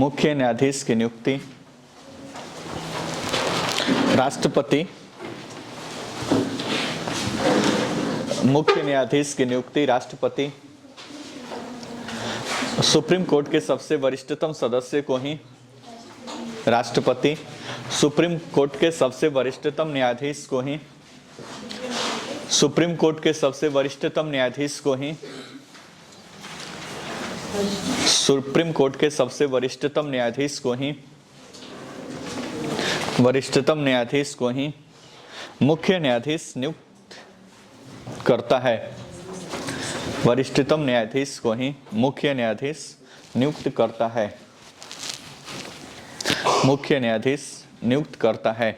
मुख्य न्यायाधीश की नियुक्ति राष्ट्रपति, मुख्य न्यायाधीश की नियुक्ति राष्ट्रपति, सुप्रीम कोर्ट के सबसे वरिष्ठतम सदस्य को ही राष्ट्रपति, सुप्रीम कोर्ट के सबसे वरिष्ठतम न्यायाधीश को ही, सुप्रीम कोर्ट के सबसे वरिष्ठतम न्यायाधीश को ही, सुप्रीम कोर्ट के सबसे वरिष्ठतम न्यायाधीश को ही, वरिष्ठतम न्यायाधीश को ही मुख्य न्यायाधीश नियुक्त करता है। वरिष्ठतम न्यायाधीश को ही मुख्य न्यायाधीश नियुक्त करता है। मुख्य न्यायाधीश नियुक्त करता है।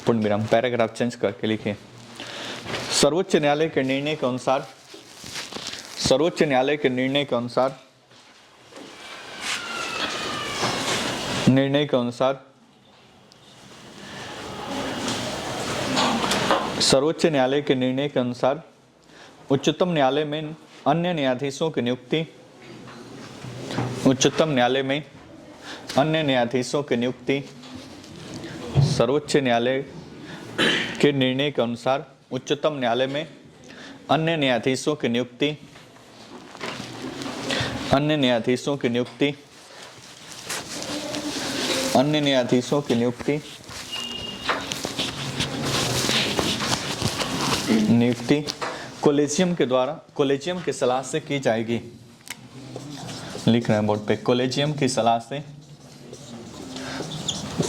पूर्ण विराम। पैराग्राफ चेंज करके लिखिए। सर्वोच्च न्यायालय के निर्णय के अनुसार, सर्वोच्च न्यायालय के निर्णय के अनुसार, निर्णय के अनुसार सर्वोच्च न्यायालय के निर्णय के अनुसार उच्चतम न्यायालय में अन्य न्यायाधीशों की नियुक्ति, उच्चतम न्यायालय में अन्य न्यायाधीशों की नियुक्ति, सर्वोच्च न्यायालय के निर्णय के अनुसार उच्चतम न्यायालय में अन्य न्यायाधीशों की नियुक्ति, अन्य न्यायाधीशों की नियुक्ति, अन्य न्यायाधीशों की नियुक्ति, नियुक्ति कॉलेजियम के द्वारा, कॉलेजियम की सलाह से की जाएगी। लिख रहे हैं बोर्ड पे, कॉलेजियम की सलाह से,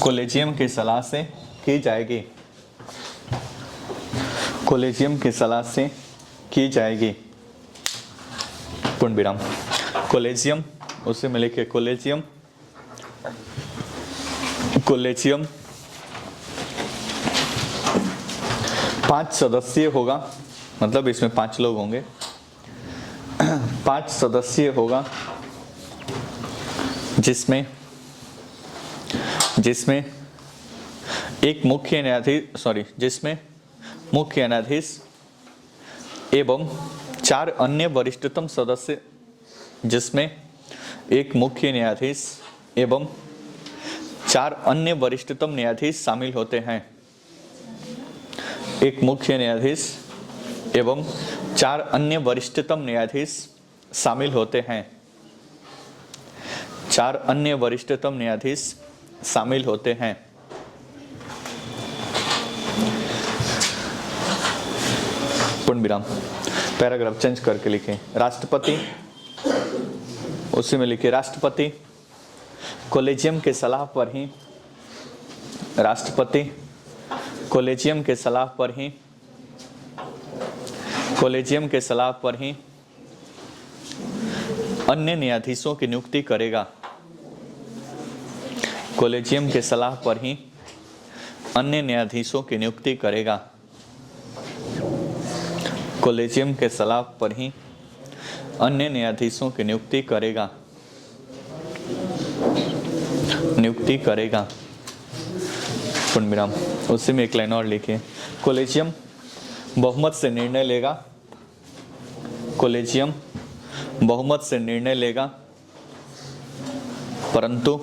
कॉलेजियम की सलाह से की जाएगी। कॉलेजियम की सलाह से की जाएगी। पूर्ण विराम। कॉलेजियम, उसे में लिखे कॉलेजियम, कॉलेजियम 5 सदस्यीय होगा, मतलब इसमें 5 लोग होंगे। 5 सदस्यीय होगा जिसमें एक मुख्य न्यायाधीश, जिसमें मुख्य न्यायाधीश एवं 4 अन्य वरिष्ठतम सदस्य, जिसमें एक मुख्य न्यायाधीश एवं 4 अन्य वरिष्ठतम न्यायाधीश शामिल होते हैं। एक मुख्य न्यायाधीश एवं 4 अन्य वरिष्ठतम न्यायाधीश शामिल होते हैं। 4 अन्य वरिष्ठतम न्यायाधीश शामिल होते हैं। पूर्ण विराम। पैराग्राफ चेंज करके लिखें। राष्ट्रपति, उसी में लिखिए राष्ट्रपति कॉलेजियम के सलाह पर ही, राष्ट्रपति कॉलेजियम के सलाह पर ही, कॉलेजियम के सलाह पर ही अन्य न्यायाधीशों की नियुक्ति करेगा। कॉलेजियम के सलाह पर ही अन्य न्यायाधीशों की नियुक्ति करेगा। कॉलेजियम के सलाह पर ही अन्य न्यायाधीशों की नियुक्ति करेगा, नियुक्ति करेगा। पूर्ण विराम। उसी में एक लाइन और लिखिए। कॉलेजियम बहुमत से निर्णय लेगा, कॉलेजियम बहुमत से निर्णय लेगा, परंतु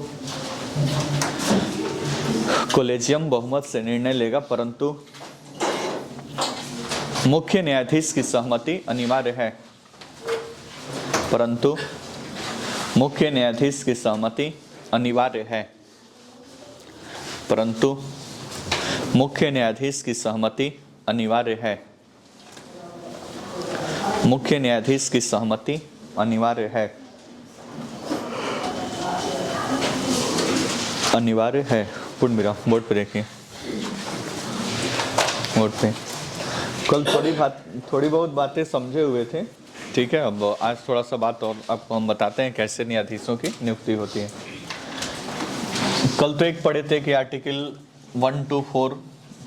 कॉलेजियम बहुमत से निर्णय लेगा, परंतु मुख्य न्यायाधीश की सहमति अनिवार्य है, परंतु मुख्य न्यायाधीश की सहमति अनिवार्य है, परंतु मुख्य न्यायाधीश की सहमति अनिवार्य है, मुख्य न्यायाधीश की सहमति अनिवार्य है, अनिवार्य है। पूर्ण विराम। बोर्ड पे देखिए, बोर्ड पे। कल थोड़ी बहुत बातें समझे हुए थे, ठीक है। अब आज थोड़ा सा बात और आपको हम बताते हैं कैसे न्यायाधीशों की नियुक्ति होती है। कल तो एक पढ़े थे कि आर्टिकल 1 to 4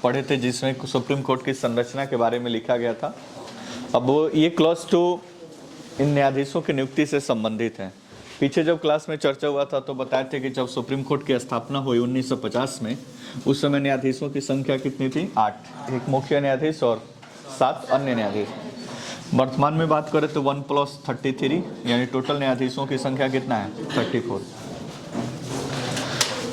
पढ़े थे, जिसमें सुप्रीम कोर्ट की संरचना के बारे में लिखा गया था। अब ये क्लॉज 2 इन न्यायाधीशों की नियुक्ति से संबंधित है। पीछे जब क्लास में चर्चा हुआ था तो बताए थे कि जब सुप्रीम कोर्ट की स्थापना हुई 1950 में, उस समय न्यायाधीशों की संख्या कितनी थी? 8। एक मुख्य न्यायाधीश और 7 अन्य न्यायाधीश। वर्तमान में बात करें तो 1 + 33, यानी टोटल न्यायाधीशों की संख्या कितना है? 34।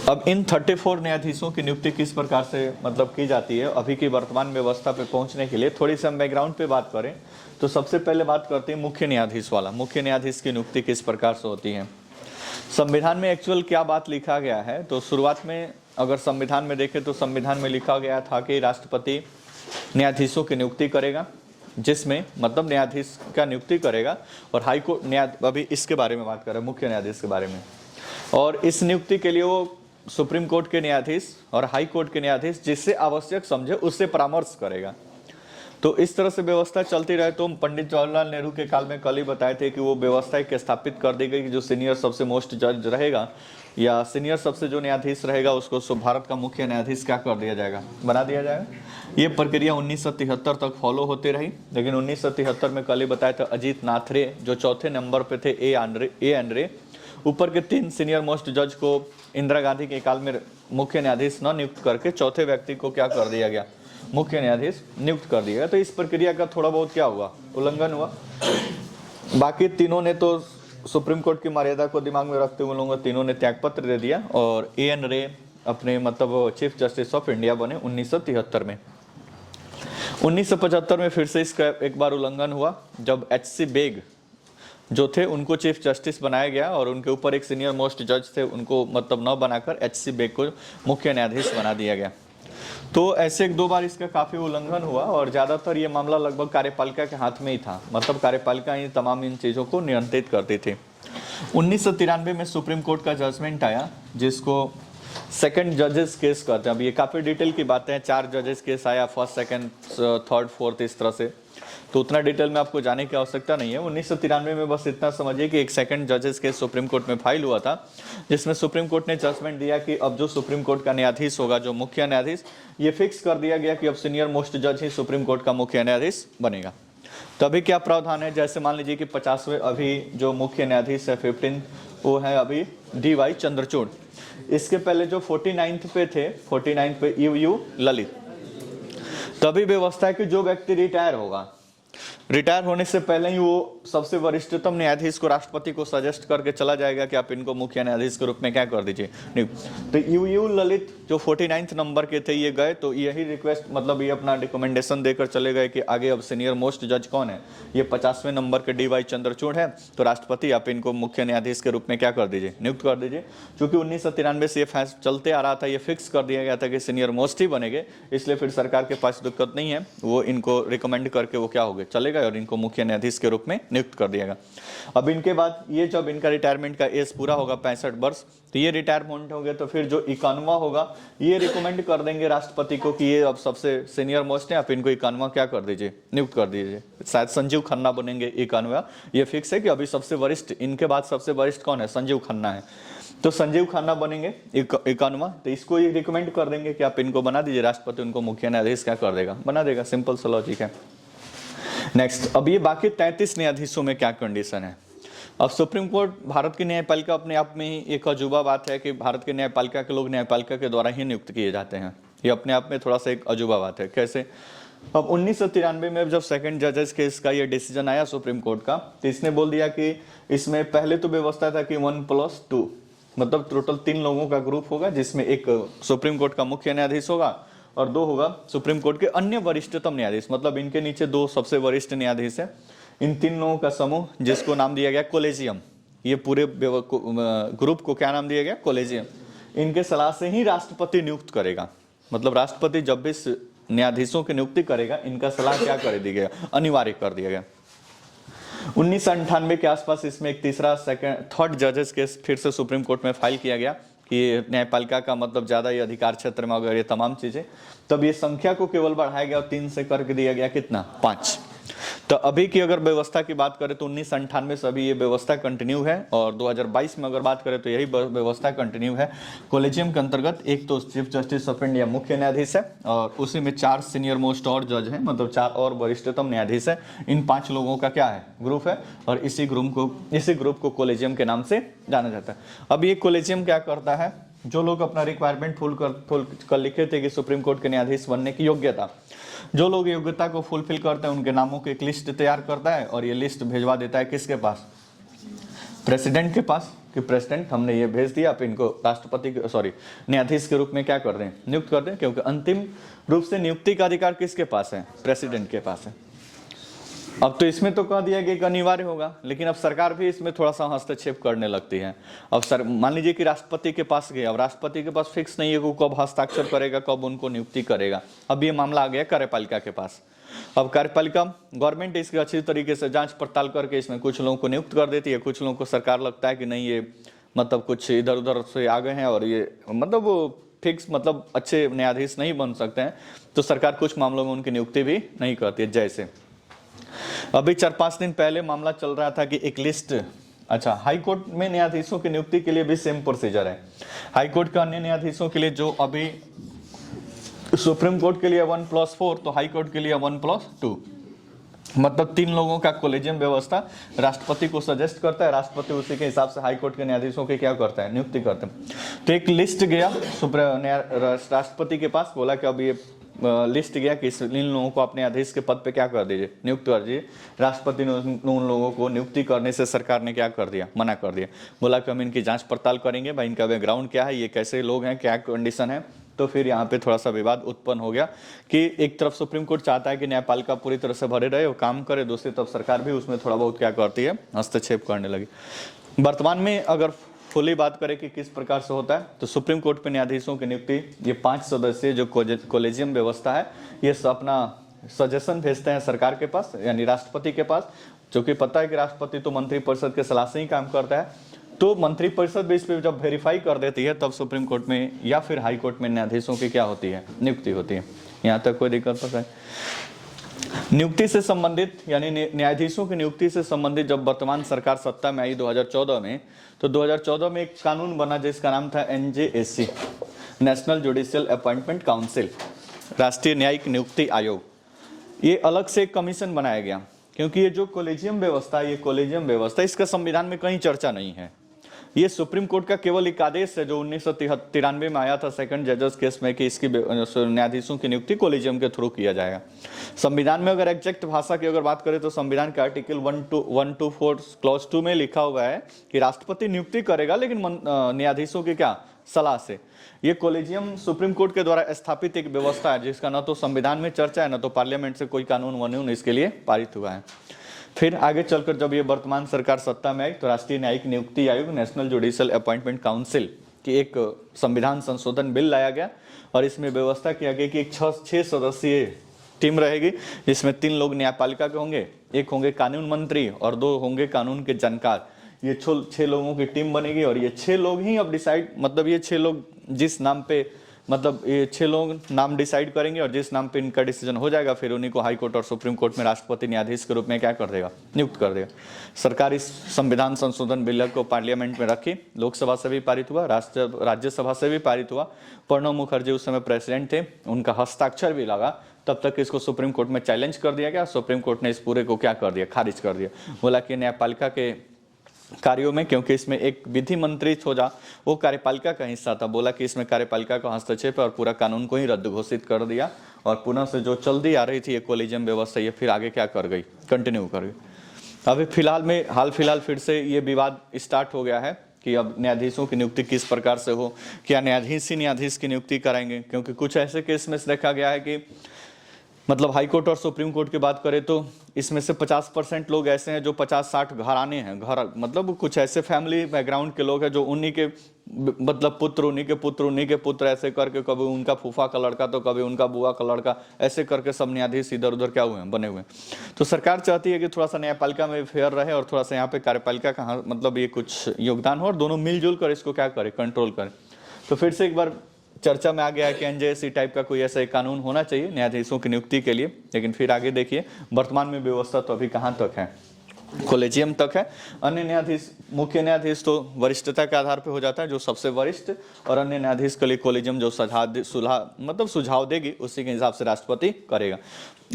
अब इन 34 न्यायाधीशों की नियुक्ति किस प्रकार से मतलब की जाती है अभी की वर्तमान व्यवस्था पे पहुंचने के लिए थोड़ी सी हम बैकग्राउंड पे बात करें तो सबसे पहले बात करते हैं मुख्य न्यायाधीश वाला। मुख्य न्यायाधीश की नियुक्ति किस प्रकार से होती है, संविधान में एक्चुअल क्या बात लिखा गया है। तो शुरुआत में अगर संविधान में देखें तो संविधान में लिखा गया था कि राष्ट्रपति न्यायाधीशों की नियुक्ति करेगा, जिसमें मतलब न्यायाधीश का नियुक्ति करेगा और हाई कोर्ट अभी इसके बारे में बात कर रहे हैं मुख्य न्यायाधीश के बारे में। और इस नियुक्ति के लिए वो सुप्रीम कोर्ट के न्यायाधीश और हाई कोर्ट के न्यायाधीश जिससे आवश्यक समझे उससे परामर्श करेगा। तो इस तरह से व्यवस्था चलती रहे। तो पंडित जवाहरलाल नेहरू के काल में कल ही बताए थे कि वो व्यवस्था एक स्थापित कर दी गई कि जो सीनियर सबसे मोस्ट जज रहेगा या सीनियर सबसे जो न्यायाधीश रहेगा उसको भारत का मुख्य न्यायाधीश क्या कर दिया जाएगा, बना दिया जाएगा। ये प्रक्रिया 1973 तक फॉलो होती रही, लेकिन 1973 में कल ही बताया था अजीत नाथ रे जो चौथे नंबर पे थे, ए एन रे, ऊपर के 3 सीनियर मोस्ट जज को इंदिरा गांधी के काल में मुख्य न्यायाधीश न नियुक्त करके चौथे व्यक्ति को क्या कर दिया गया, मुख्य न्यायाधीश नियुक्त कर दिया गया। तो इस प्रक्रिया का थोड़ा बहुत क्या हुआ, उल्लंघन हुआ। बाकी तीनों ने तो सुप्रीम कोर्ट की मर्यादा को दिमाग में रखते हुए लोगों तीनों ने त्यागपत्र दे दिया और ए एन रे अपने मतलब चीफ जस्टिस ऑफ इंडिया बने 1973 में। 1975 में फिर से इसका एक बार उल्लंघन हुआ जब एच.सी. बेग जो थे उनको चीफ जस्टिस बनाया गया और उनके ऊपर एक सीनियर मोस्ट जज थे उनको मतलब न बनाकर एच.सी. बेग को मुख्य न्यायाधीश बना दिया गया। तो ऐसे एक दो बार इसका काफी उल्लंघन हुआ और ज्यादातर ये मामला लगभग कार्यपालिका के हाथ में ही था, मतलब कार्यपालिका ही तमाम इन चीजों को नियंत्रित करती थी। 1993 में सुप्रीम कोर्ट का जजमेंट आया जिसको सेकंड जजेस केस कहते हैं। अब ये काफी डिटेल की बातें हैं, 4 जजेस केस आया, फर्स्ट सेकंड थर्ड फोर्थ इस तरह से, तो उतना डिटेल में आपको जाने की आवश्यकता नहीं है। 1993 में बस इतना समझिए कि एक सेकंड जजेस केस सुप्रीम कोर्ट में फाइल हुआ था जिसमें सुप्रीम कोर्ट ने जजमेंट दिया कि अब जो सुप्रीम कोर्ट का न्यायाधीश होगा, जो मुख्य न्यायाधीश, ये फिक्स कर दिया गया कि अब सीनियर मोस्ट जज ही सुप्रीम कोर्ट का मुख्य न्यायाधीश बनेगा। तो अभी क्या प्रावधान है, जैसे मान लीजिए कि 50वें अभी जो मुख्य न्यायाधीश है 15 वो है अभी डी.वाई. चंद्रचूड़। इसके पहले जो 49th पे थे, 49th पे यू ललित। तभी व्यवस्था है कि जो व्यक्ति रिटायर होगा, रिटायर होने से पहले ही वो सबसे वरिष्ठतम न्यायाधीश को राष्ट्रपति को सजेस्ट करके चला जाएगा कि आप इनको मुख्य न्यायाधीश के रूप में क्या कर दीजिए नियुक्त। तो यू ललित जो 49th नंबर के थे ये गए, तो यही रिक्वेस्ट मतलब ये अपना रिकमेंडेशन देकर चले गए कि आगे अब सीनियर मोस्ट जज कौन है, ये 50वें नंबर के डी.वाई. चंद्रचूड़ है, तो राष्ट्रपति आप इनको मुख्य न्यायाधीश के रूप में क्या कर दीजिए, नियुक्त कर दीजिए। क्योंकि 1993 से ये फैसला चलते आ रहा था, ये फिक्स कर दिया गया था कि सीनियर मोस्ट ही बनेंगे, इसलिए फिर सरकार के पास दिक्कत नहीं है, वो इनको रिकमेंड करके वो क्या हो गए, चले गए और इनको मुख्य न्यायाधीश के रूप में नियुक्त कर दिया गया। अब इनके बाद ये जब इनका रिटायरमेंट का एज पूरा होगा 65 वर्ष, तो ये रिटायरमेंट हो गए, तो फिर जो 51वां होगा ये रिकमेंड कर देंगे राष्ट्रपति को कि ये अब सबसे सीनियर मोस्ट है, आप इनको 51वां क्या कर दीजिए, नियुक्त कर दीजिए। शायद संजीव खन्ना बनेंगे 51वां, ये फिक्स है कि अभी सबसे वरिष्ठ, इनके बाद सबसे वरिष्ठ कौन है, संजीव खन्ना है, तो संजीव खन्ना बनेंगे 51वां। तो इसको ये रिकमेंड कर देंगे कि आप इनको बना दीजिए, राष्ट्रपति उनको मुख्य न्यायाधीश क्या कर देगा, बना देगा। सिंपल सा लॉजिक है। नेक्स्ट, अब ये बाकी 33 न्यायाधीशों में क्या कंडीशन है। अब सुप्रीम कोर्ट भारत की न्यायपालिका अपने आप में ही एक अजूबा बात है कि भारत के न्यायपालिका के लोग न्यायपालिका के द्वारा ही नियुक्त किए जाते हैं, ये अपने आप में थोड़ा सा एक अजूबा बात है। कैसे, अब 1993 में जब सेकंड जजेस केस का ये डिसीजन आया सुप्रीम कोर्ट का, तो इसने बोल दिया कि इसमें पहले तो व्यवस्था था कि 1+2 मतलब टोटल 3 लोगों का ग्रुप होगा, जिसमें एक सुप्रीम कोर्ट का मुख्य न्यायाधीश होगा और 2 होगा सुप्रीम कोर्ट के अन्य वरिष्ठतम न्यायाधीश, मतलब इनके नीचे 2 सबसे वरिष्ठ न्यायाधीश है। इन 3 लोगों का समूह जिसको नाम दिया गया कोलेजियम, ये पूरे ग्रुप को क्या नाम दिया गया, कोलेजियम। इनके सलाह से ही राष्ट्रपति नियुक्त करेगा, मतलब राष्ट्रपति जब भी न्यायाधीशों की नियुक्ति करेगा इनका सलाह क्या कर दिया गया, अनिवार्य कर दिया गया। 1998 के आसपास इसमें एक तीसरा थर्ड जजेस केस फिर से सुप्रीम कोर्ट में फाइल किया गया कि न्यायपालिका का मतलब ज्यादा ये अधिकार क्षेत्र में अगर ये तमाम चीजें, तब ये संख्या को केवल बढ़ाया गया और 3 से करके दिया गया कितना, 5। तो अभी की अगर व्यवस्था की बात करें तो 1998 से अभी ये व्यवस्था कंटिन्यू है और 2022 में अगर बात करें तो यही व्यवस्था कंटिन्यू है। कॉलेजियम के अंतर्गत एक तो चीफ जस्टिस ऑफ इंडिया मुख्य न्यायाधीश है और उसी में 4 सीनियर मोस्ट और जज हैं, मतलब 4 और वरिष्ठतम न्यायाधीश है। इन 5 लोगों का क्या है, ग्रुप है और इसी ग्रुप को कॉलेजियम के नाम से जाना जाता है। अब ये कॉलेजियम क्या करता है, जो लोग अपना रिक्वायरमेंट फुल कर लिखे थे कि सुप्रीम कोर्ट के न्यायाधीश बनने की योग्यता, जो लोग योग्यता को फुलफिल करते हैं उनके नामों की एक लिस्ट तैयार करता है और ये लिस्ट भेजवा देता है किसके पास, प्रेसिडेंट के पास, कि प्रेसिडेंट हमने ये भेज दिया, आप इनको राष्ट्रपति न्यायाधीश के रूप में क्या कर दें, नियुक्त कर दें, क्योंकि अंतिम रूप से नियुक्ति का अधिकार किसके पास है, प्रेसिडेंट के पास है। अब तो इसमें तो कह दिया गया कि अनिवार्य होगा, लेकिन अब सरकार भी इसमें थोड़ा सा हस्तक्षेप करने लगती है। अब मान लीजिए कि राष्ट्रपति के पास गया, अब राष्ट्रपति के पास फिक्स नहीं है कि कब हस्ताक्षर करेगा, कब उनको नियुक्ति करेगा। अब ये मामला आ गया कार्यपालिका के पास। अब कार्यपालिका गवर्नमेंट इसकी अच्छी तरीके से जांच पड़ताल करके इसमें कुछ लोगों को नियुक्त कर देती है, कुछ लोगों को सरकार लगता है कि नहीं ये मतलब कुछ इधर उधर से आ गए हैं और ये मतलब वो फिक्स मतलब अच्छे न्यायाधीश नहीं बन सकते हैं, तो सरकार कुछ मामलों में उनकी नियुक्ति भी नहीं करती है। जैसे अभी 4-5 दिन पहले मामला चल रहा था कि एक लिस्ट, अच्छा हाई कोर्ट में न्यायाधीशों की नियुक्ति के लिए भी सेम प्रोसीजर है। हाई कोर्ट के अन्य न्यायाधीशों के लिए जो अभी सुप्रीम कोर्ट के लिए 1+4, तो हाई कोर्ट के लिए 1+2, मतलब 3 लोगों का कोलेजियम व्यवस्था राष्ट्रपति को सजेस्ट करता है, राष्ट्रपति उसी के हिसाब से हाई कोर्ट के न्यायाधीशों के क्या करता है, नियुक्ति करते हैं। तो एक लिस्ट गया राष्ट्रपति के पास, बोला कि अब ये लिस्ट गया कि इन लोगों को अपने आदेश के पद पे क्या कर दीजिए, नियुक्त कर दीजिए। राष्ट्रपति ने उन लोगों को नियुक्ति करने से सरकार ने क्या कर दिया, मना कर दिया। बोला कि हम इनकी जांच पड़ताल करेंगे, भाई इनका बैकग्राउंड क्या है, ये कैसे लोग हैं, क्या कंडीशन है। तो फिर यहाँ पे थोड़ा सा विवाद उत्पन्न हो गया कि एक तरफ सुप्रीम कोर्ट चाहता है कि न्यायपालिका पूरी तरह से भरे रहे और काम करे, दूसरी तरफ सरकार भी उसमें थोड़ा बहुत क्या करती है, हस्तक्षेप करने लगी। वर्तमान में अगर फुली बात करें कि किस प्रकार से होता है, तो सुप्रीम कोर्ट पे न्यायाधीशों की नियुक्ति ये 5 सदस्यीय जो कोलेजियम व्यवस्था है, ये अपना सजेशन भेजते हैं सरकार के पास, यानी राष्ट्रपति के पास, जो कि पता है कि राष्ट्रपति तो मंत्रिपरिषद के सलाह से ही काम करता है। तो मंत्रिपरिषद भी इस पर जब वेरीफाई कर देती है, तब सुप्रीम कोर्ट में या फिर हाई कोर्ट में न्यायाधीशों की क्या होती है, नियुक्ति होती है। यहाँ तक कोई दिक्कत तो है। नियुक्ति से संबंधित यानी न्यायाधीशों की नियुक्ति से संबंधित जब वर्तमान सरकार सत्ता में आई 2014 में, तो 2014 में एक कानून बना जिसका नाम था NJSC, national judicial appointment council, राष्ट्रीय न्यायिक नियुक्ति आयोग। ये अलग से एक कमीशन बनाया गया, क्योंकि ये जो कोलेजियम व्यवस्था, ये कोलेजियम व्यवस्था इसका संविधान में कहीं चर्चा नहीं है। ये सुप्रीम कोर्ट का केवल एक आदेश है जो 1993 में आया था सेकंड जजेस केस में, कि इसकी न्यायाधीशों की नियुक्ति कोलेजियम के थ्रू किया जाएगा। संविधान में अगर एग्जैक्ट भाषा की अगर बात करें तो संविधान के आर्टिकल 124 क्लॉज 2 में लिखा हुआ है कि राष्ट्रपति नियुक्ति करेगा, लेकिन न्यायाधीशों की क्या सलाह से। ये कोलेजियम सुप्रीम कोर्ट के द्वारा स्थापित एक व्यवस्था है जिसका न तो संविधान में चर्चा है, न तो पार्लियामेंट से कोई कानून वानून इसके लिए पारित हुआ है। फिर आगे चलकर जब ये वर्तमान सरकार सत्ता में आई, तो राष्ट्रीय न्यायिक नियुक्ति आयोग, नेशनल जुडिशियल अपॉइंटमेंट काउंसिल की एक संविधान संशोधन बिल लाया गया, और इसमें व्यवस्था किया गया कि एक 6 सदस्यीय टीम रहेगी, जिसमें 3 लोग न्यायपालिका के होंगे, 1 होंगे कानून मंत्री और 2 होंगे कानून के जानकार। ये 6 लोगों की टीम बनेगी, और ये 6 लोग ही अब डिसाइड, मतलब ये 6 लोग जिस नाम पे, मतलब ये 6 लोग नाम डिसाइड करेंगे, और जिस नाम पे इनका डिसीजन हो जाएगा फिर उन्हीं को हाई कोर्ट और सुप्रीम कोर्ट में राष्ट्रपति न्यायाधीश के रूप में क्या कर देगा, नियुक्त कर देगा। सरकार इस संविधान संशोधन बिल को पार्लियामेंट में रखी, लोकसभा से भी पारित हुआ, राज्यसभा से भी पारित हुआ। प्रणब मुखर्जी उस समय प्रेसिडेंट थे, उनका हस्ताक्षर भी लगा। तब तक इसको सुप्रीम कोर्ट में चैलेंज कर दिया गया, सुप्रीम कोर्ट ने इस पूरे को क्या कर दिया, खारिज कर दिया। बोला कि न्यायपालिका के कार्यों में, क्योंकि इसमें एक विधि मंत्री खोजा, वो कार्यपालिका का हिस्सा था, बोला कि इसमें कार्यपालिका का हस्तक्षेप है और पूरा कानून को ही रद्द घोषित कर दिया, और पुनः से जो चलती आ रही थी ये कोलेजियम व्यवस्था, ये फिर आगे क्या कर गई, कंटिन्यू कर गई। अभी फिलहाल में हाल फिलहाल फिर से ये विवाद स्टार्ट हो गया है कि अब न्यायाधीशों की नियुक्ति किस प्रकार से हो, क्या न्यायाधीश ही न्यायाधीश की नियुक्ति कराएंगे। क्योंकि कुछ ऐसे केस में देखा गया है कि मतलब हाई कोर्ट और सुप्रीम कोर्ट की बात करें तो इसमें से 50% लोग ऐसे हैं जो 50-60 घराने हैं, घर मतलब कुछ ऐसे फैमिली बैकग्राउंड के लोग हैं जो उन्हीं के मतलब पुत्र, उन्हीं के पुत्र, उन्हीं के पुत्र, ऐसे करके कभी उनका फूफा का लड़का तो कभी उनका बुआ का लड़का, ऐसे करके सब न्यायाधीश इधर उधर क्या हुए हैं, बने हुए हैं। तो सरकार चाहती है कि थोड़ा सा न्यायपालिका में फेयर रहे और थोड़ा सा यहाँ पे कार्यपालिका का मतलब ये कुछ योगदान हो और दोनों मिलजुल कर इसको क्या करे, कंट्रोल करे। तो फिर से एक बार चर्चा में आ गया है कि NJSC टाइप का कोई ऐसा एक कानून होना चाहिए न्यायाधीशों की नियुक्ति के लिए। लेकिन फिर आगे देखिए वर्तमान में व्यवस्था तो अभी कहाँ तक है, कोलेजियम तक है। अन्य न्यायाधीश, मुख्य न्यायाधीश तो वरिष्ठता के आधार पर हो जाता है, जो सबसे वरिष्ठ, और अन्य न्यायाधीश के लिए कोलेजियम जो सुझाव देगी उसी के हिसाब से राष्ट्रपति करेगा,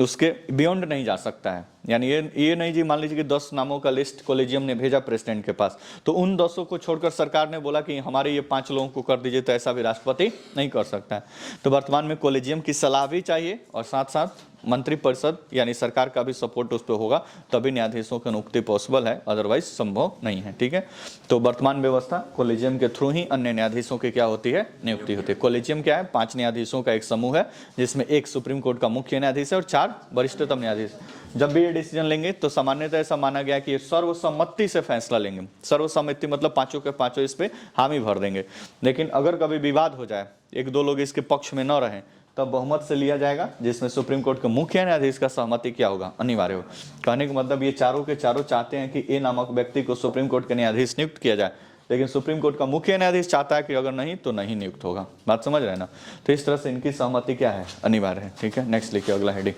उसके बियॉन्ड नहीं जा सकता है। यानी ये नहीं जी, मान लीजिए कि 10 नामों का लिस्ट कोलेजियम ने भेजा प्रेसिडेंट के पास, तो उन 10 को छोड़कर सरकार ने बोला कि हमारे ये 5 लोगों को कर दीजिए, तो ऐसा भी राष्ट्रपति नहीं कर सकता है। तो वर्तमान में कोलेजियम की सलाह भी चाहिए और साथ साथ मंत्रिपरिषद यानी सरकार का भी सपोर्ट उस पर होगा तभी न्यायाधीशों की नियुक्ति पॉसिबल है, अदरवाइज संभव नहीं है। ठीक है, तो वर्तमान व्यवस्था कॉलेजियम के थ्रू ही अन्य न्यायाधीशों की क्या होती है, नियुक्ति होती है। कॉलेजियम क्या है, 5 न्यायाधीशों का एक समूह है जिसमें 1 सुप्रीम कोर्ट का मुख्य न्यायाधीश है और 4 वरिष्ठतम न्यायाधीश। जब भी ये डिसीजन लेंगे तो सामान्यतः ऐसा माना गया कि सर्वसम्मति से फैसला लेंगे। सर्वसम्मति मतलब 5 के 5 इस पे हामी भर देंगे। लेकिन अगर कभी विवाद हो जाए, 1-2 लोग इसके पक्ष में न रहें, तब बहुमत से लिया जाएगा, जिसमें सुप्रीम कोर्ट के मुख्य न्यायाधीश का सहमति क्या होगा, अनिवार्य होगा। कहने का मतलब ये चारों के चारों चाहते हैं कि ए नामक व्यक्ति को सुप्रीम कोर्ट के न्यायाधीश नियुक्त किया जाए, लेकिन सुप्रीम कोर्ट का मुख्य न्यायाधीश चाहता है कि अगर नहीं तो नहीं नियुक्त होगा। बात समझ रहे हैं ना? तो इस तरह से इनकी सहमति क्या है, अनिवार्य है। ठीक है, नेक्स्ट लिखिए अगला हेडिंग।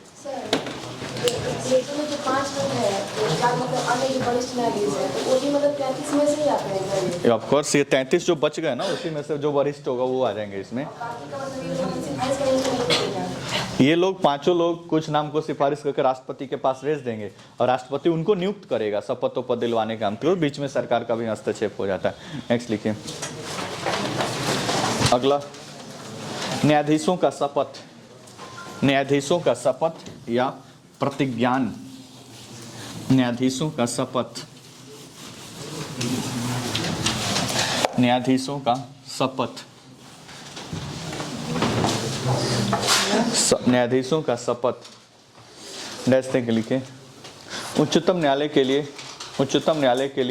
जो 5 लोग हैं, तो क्या मतलब अन्य जो वरिष्ठ न्यायाधीश है, तो वो भी मतलब 33 में से ही आते हैं? ऑफ कोर्स ये 33 जो बच गए ना, उसी में से जो वरिष्ठ होगा वो आ जाएंगे इसमें। बाकी का मतलब ये लोग सिफारिश करेंगे? ये लोग 5 लोग कुछ नाम को सिफारिश करके राष्ट्रपति के पास भेज देंगे और राष्ट्रपति उनको नियुक्त करेगा शपथ पद दिलवाने का। तो बीच में सरकार का भी हस्तक्षेप हो जाता है। नेक्स्ट लिखिए अगला, न्यायाधीशों का शपथ। न्यायाधीशों का शपथ या प्रतिज्ञान। न्यायाधीशों का शपथ, न्यायाधीशों का शपथ, न्यायाधीशों का शपथ डैश के लिखे। उच्चतम न्यायालय के लिए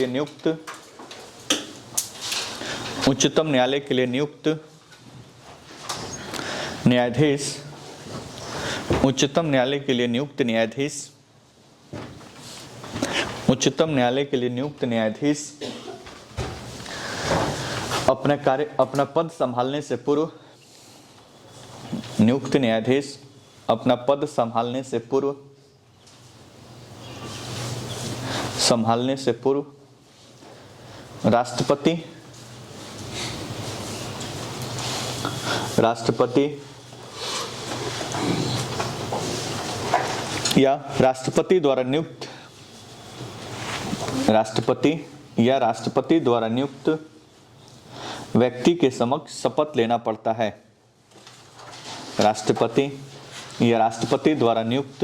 नियुक्त, उच्चतम न्यायालय के लिए नियुक्त न्यायाधीश, उच्चतम न्यायालय के लिए नियुक्त न्यायाधीश, उच्चतम न्यायालय के लिए नियुक्त न्यायाधीश अपना पद संभालने से पूर्व, नियुक्त न्यायाधीश अपना पद संभालने से पूर्व राष्ट्रपति या राष्ट्रपति द्वारा नियुक्त व्यक्ति के समक्ष शपथ लेना पड़ता है। राष्ट्रपति या राष्ट्रपति द्वारा नियुक्त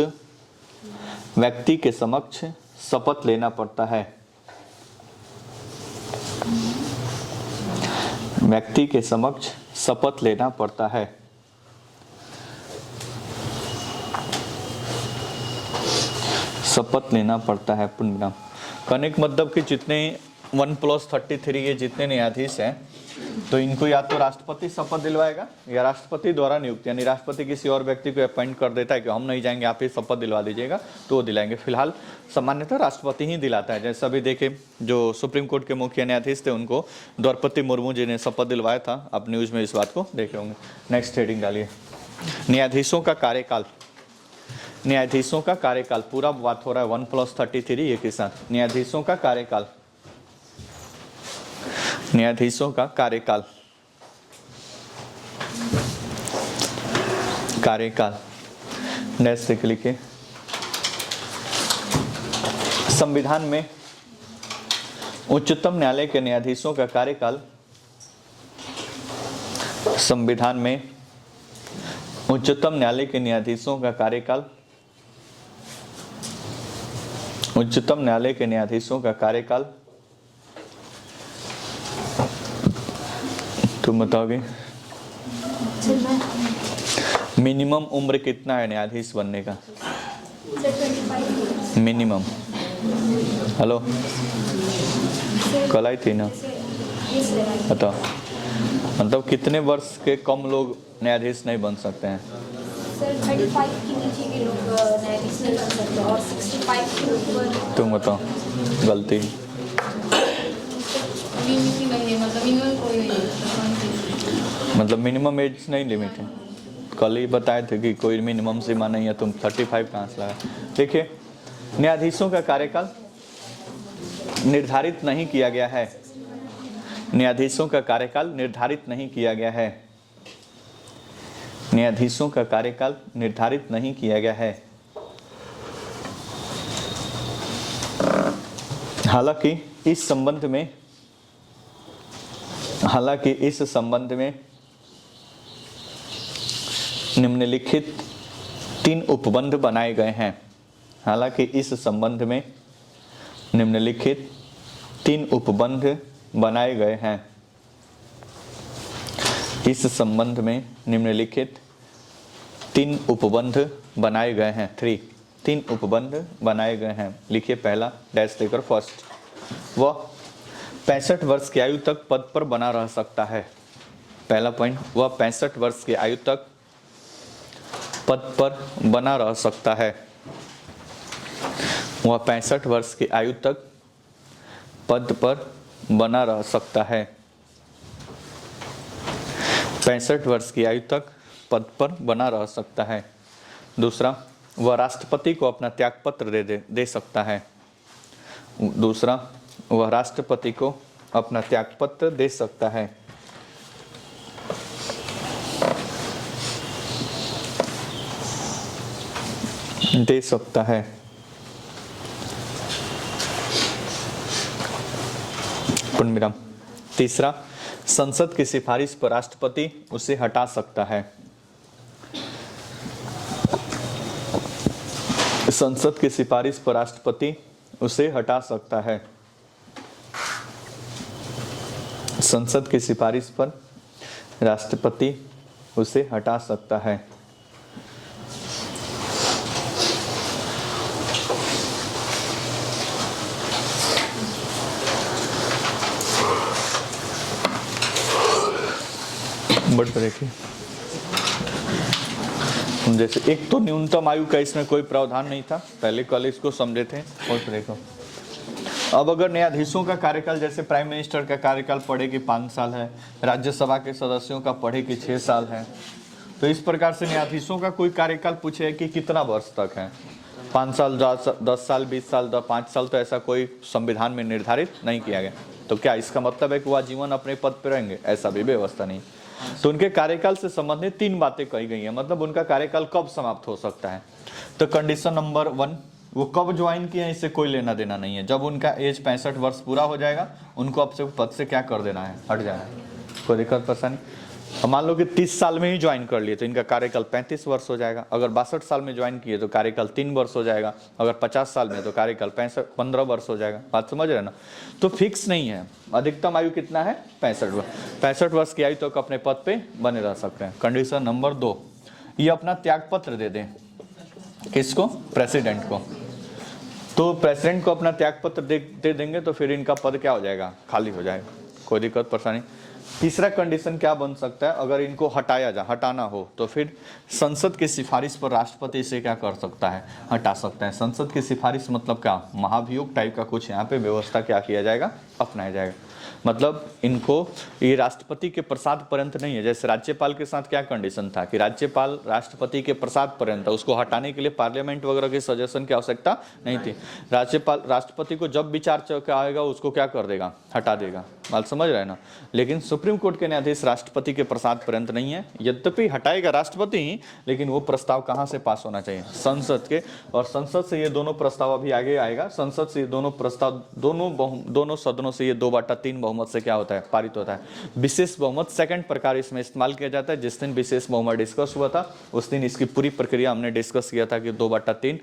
व्यक्ति के समक्ष शपथ लेना पड़ता है। व्यक्ति के समक्ष शपथ लेना पड़ता है। शपथ लेना पड़ता है पूर्ण। कहने का मतलब कि जितने 1+33 ये जितने न्यायाधीश हैं, तो इनको या तो राष्ट्रपति शपथ दिलवाएगा या राष्ट्रपति द्वारा नियुक्त, यानी राष्ट्रपति किसी और व्यक्ति को अपॉइंट कर देता है कि हम नहीं जाएंगे, आप ही शपथ दिलवा दीजिएगा, तो वो दिलाएंगे। फिलहाल सामान्यतः राष्ट्रपति ही दिलाता है। जैसा भी देखे जो सुप्रीम कोर्ट के मुख्य न्यायाधीश थे उनको द्रौपदी मुर्मू जी ने शपथ दिलवाया था। आप न्यूज़ में इस बात को देखे होंगे। नेक्स्ट हेडिंग डालिए, न्यायाधीशों का कार्यकाल। न्यायाधीशों का कार्यकाल, पूरा बात हो रहा है 1+33 ये के साथ। न्यायाधीशों का कार्यकाल, न्यायाधीशों का कार्यकाल, कार्यकाल नेक्स्ट से लिखिए। संविधान में उच्चतम न्यायालय के न्यायाधीशों का कार्यकाल, संविधान में उच्चतम न्यायालय के न्यायाधीशों का कार्यकाल, उच्चतम न्यायालय के न्यायाधीशों का कार्यकाल तुम बताओगे? मिनिमम उम्र कितना है न्यायाधीश बनने का? मिनिमम, हेलो कल आई थी ना, बताओ मतलब कितने वर्ष के कम लोग न्यायाधीश नहीं बन सकते हैं? सर 35 के नीचे के लोग न्यायाधीश नहीं बन सकते और 65 के ऊपर। तुम बताओ गलती। मतलब मिनिमम एज नहीं लिमिट है। कल ही बताए थे कि कोई मिनिमम सीमा नहीं है, तुम 35 कहाँ से लगा? देखिए न्यायाधीशों का कार्यकाल निर्धारित नहीं किया गया है। न्यायाधीशों का कार्यकाल निर्धारित नहीं किया गया है। न्यायाधीशों का कार्यकाल निर्धारित नहीं किया गया है। हालांकि इस संबंध निम्नलिखित 3 उपबंध बनाए गए हैं। हालांकि इस संबंध में निम्नलिखित 3 उपबंध बनाए गए हैं। इस संबंध में निम्नलिखित 3 उपबंध बनाए गए हैं। 3 उपबंध बनाए गए हैं। लिखिए पहला डैश लेकर फर्स्ट। वह 65 वर्ष की आयु तक पद पर बना रह सकता है। पहला पॉइंट, वह 65 वर्ष की आयु तक पद पर बना रह सकता है। वह 65 वर्ष की आयु तक पद पर बना रह सकता है। 65 वर्ष की आयु तक पद पर बना रह सकता है। दूसरा, वह राष्ट्रपति को अपना त्यागपत्र दे सकता है। दूसरा, वह राष्ट्रपति को अपना त्यागपत्र दे सकता है। दे सकता है। पूर्णविराम। तीसरा, संसद की सिफारिश पर राष्ट्रपति उसे हटा सकता है। संसद की सिफारिश पर राष्ट्रपति उसे हटा सकता है। संसद की सिफारिश पर राष्ट्रपति उसे हटा सकता है। देखिए, जैसे एक तो न्यूनतम आयु का इसमें कोई प्रावधान नहीं था, पहले कल इसको समझे थे। और देखो, अब अगर न्यायाधीशों का कार्यकाल जैसे प्राइम मिनिस्टर का कार्यकाल पढ़े कि 5 साल है, राज्यसभा के सदस्यों का पढ़े कि 6 साल है, तो इस प्रकार से न्यायाधीशों का कोई कार्यकाल पूछे कि कितना वर्ष तक है, 5 साल, 10 साल, 20 साल, 5 साल, तो ऐसा कोई संविधान में निर्धारित नहीं किया गया। तो क्या इसका मतलब है कि वह जीवन अपने पद पर रहेंगे? ऐसा भी व्यवस्था नहीं। तो उनके कार्यकाल से संबंधित 3 बातें कही गई हैं, मतलब उनका कार्यकाल कब समाप्त हो सकता है। तो कंडीशन नंबर 1, वो कब ज्वाइन किए हैं इससे कोई लेना देना नहीं है। जब उनका एज 65 वर्ष पूरा हो जाएगा, उनको अब से पद से क्या कर देना है, हट जाना है, कोई दिक्कत परेशानी। मान लो कि 30 साल में ही ज्वाइन कर लिए तो इनका कार्यकाल 35 वर्ष हो जाएगा। अगर 62 साल में ज्वाइन किए तो कार्यकाल 3 वर्ष हो जाएगा। अगर 50 साल में तो कार्यकाल 15 वर्ष हो जाएगा। बात समझ रहे ना? तो फिक्स नहीं है। अधिकतम आयु कितना है? 65 वर्ष। 65 वर्ष की आयु तक अपने पद पे बने रह सकते हैं। कंडीशन नंबर 2, ये अपना त्यागपत्र दे दें। किसको? प्रेसिडेंट को। तो प्रेसिडेंट को अपना त्यागपत्र दे देंगे तो फिर इनका पद क्या हो जाएगा? खाली हो जाएगा। कोई दिक्कत परेशानी। तीसरा कंडीशन क्या बन सकता है? अगर इनको हटाना हो तो फिर संसद की सिफारिश पर राष्ट्रपति से क्या कर सकता है? हटा सकता है। संसद की सिफारिश मतलब क्या? महाभियोग टाइप का कुछ यहाँ पे व्यवस्था क्या किया जाएगा? अपनाया जाएगा। मतलब इनको ये राष्ट्रपति के प्रसाद पर्यंत नहीं है। जैसे राज्यपाल के साथ क्या कंडीशन था कि राज्यपाल राष्ट्रपति के प्रसाद पर्यंत, उसको हटाने के लिए पार्लियामेंट वगैरह के सजेशन की आवश्यकता नहीं थी। राज्यपाल राष्ट्रपति को जब विचार आएगा उसको क्या कर देगा? हटा देगा। बात समझ रहे हैं ना? लेकिन सुप्रीम कोर्ट के न्यायाधीश राष्ट्रपति के प्रसाद पर्यंत नहीं है। यद्यपि हटाएगा राष्ट्रपति ही, लेकिन वो प्रस्ताव कहाँ से पास होना चाहिए? संसद के। और संसद से ये दोनों प्रस्ताव अभी आगे आएगा। संसद से ये दोनों प्रस्ताव दोनों सदनों से ये 2/3 बहुमत से क्या होता है? पारित होता है। विशेष बहुमत सेकंड प्रकार इसमें इस्तेमाल किया जाता है। जिस दिन विशेष बहुमत डिस्कस हुआ था उस दिन इसकी पूरी प्रक्रिया हमने डिस्कस किया था कि 2/3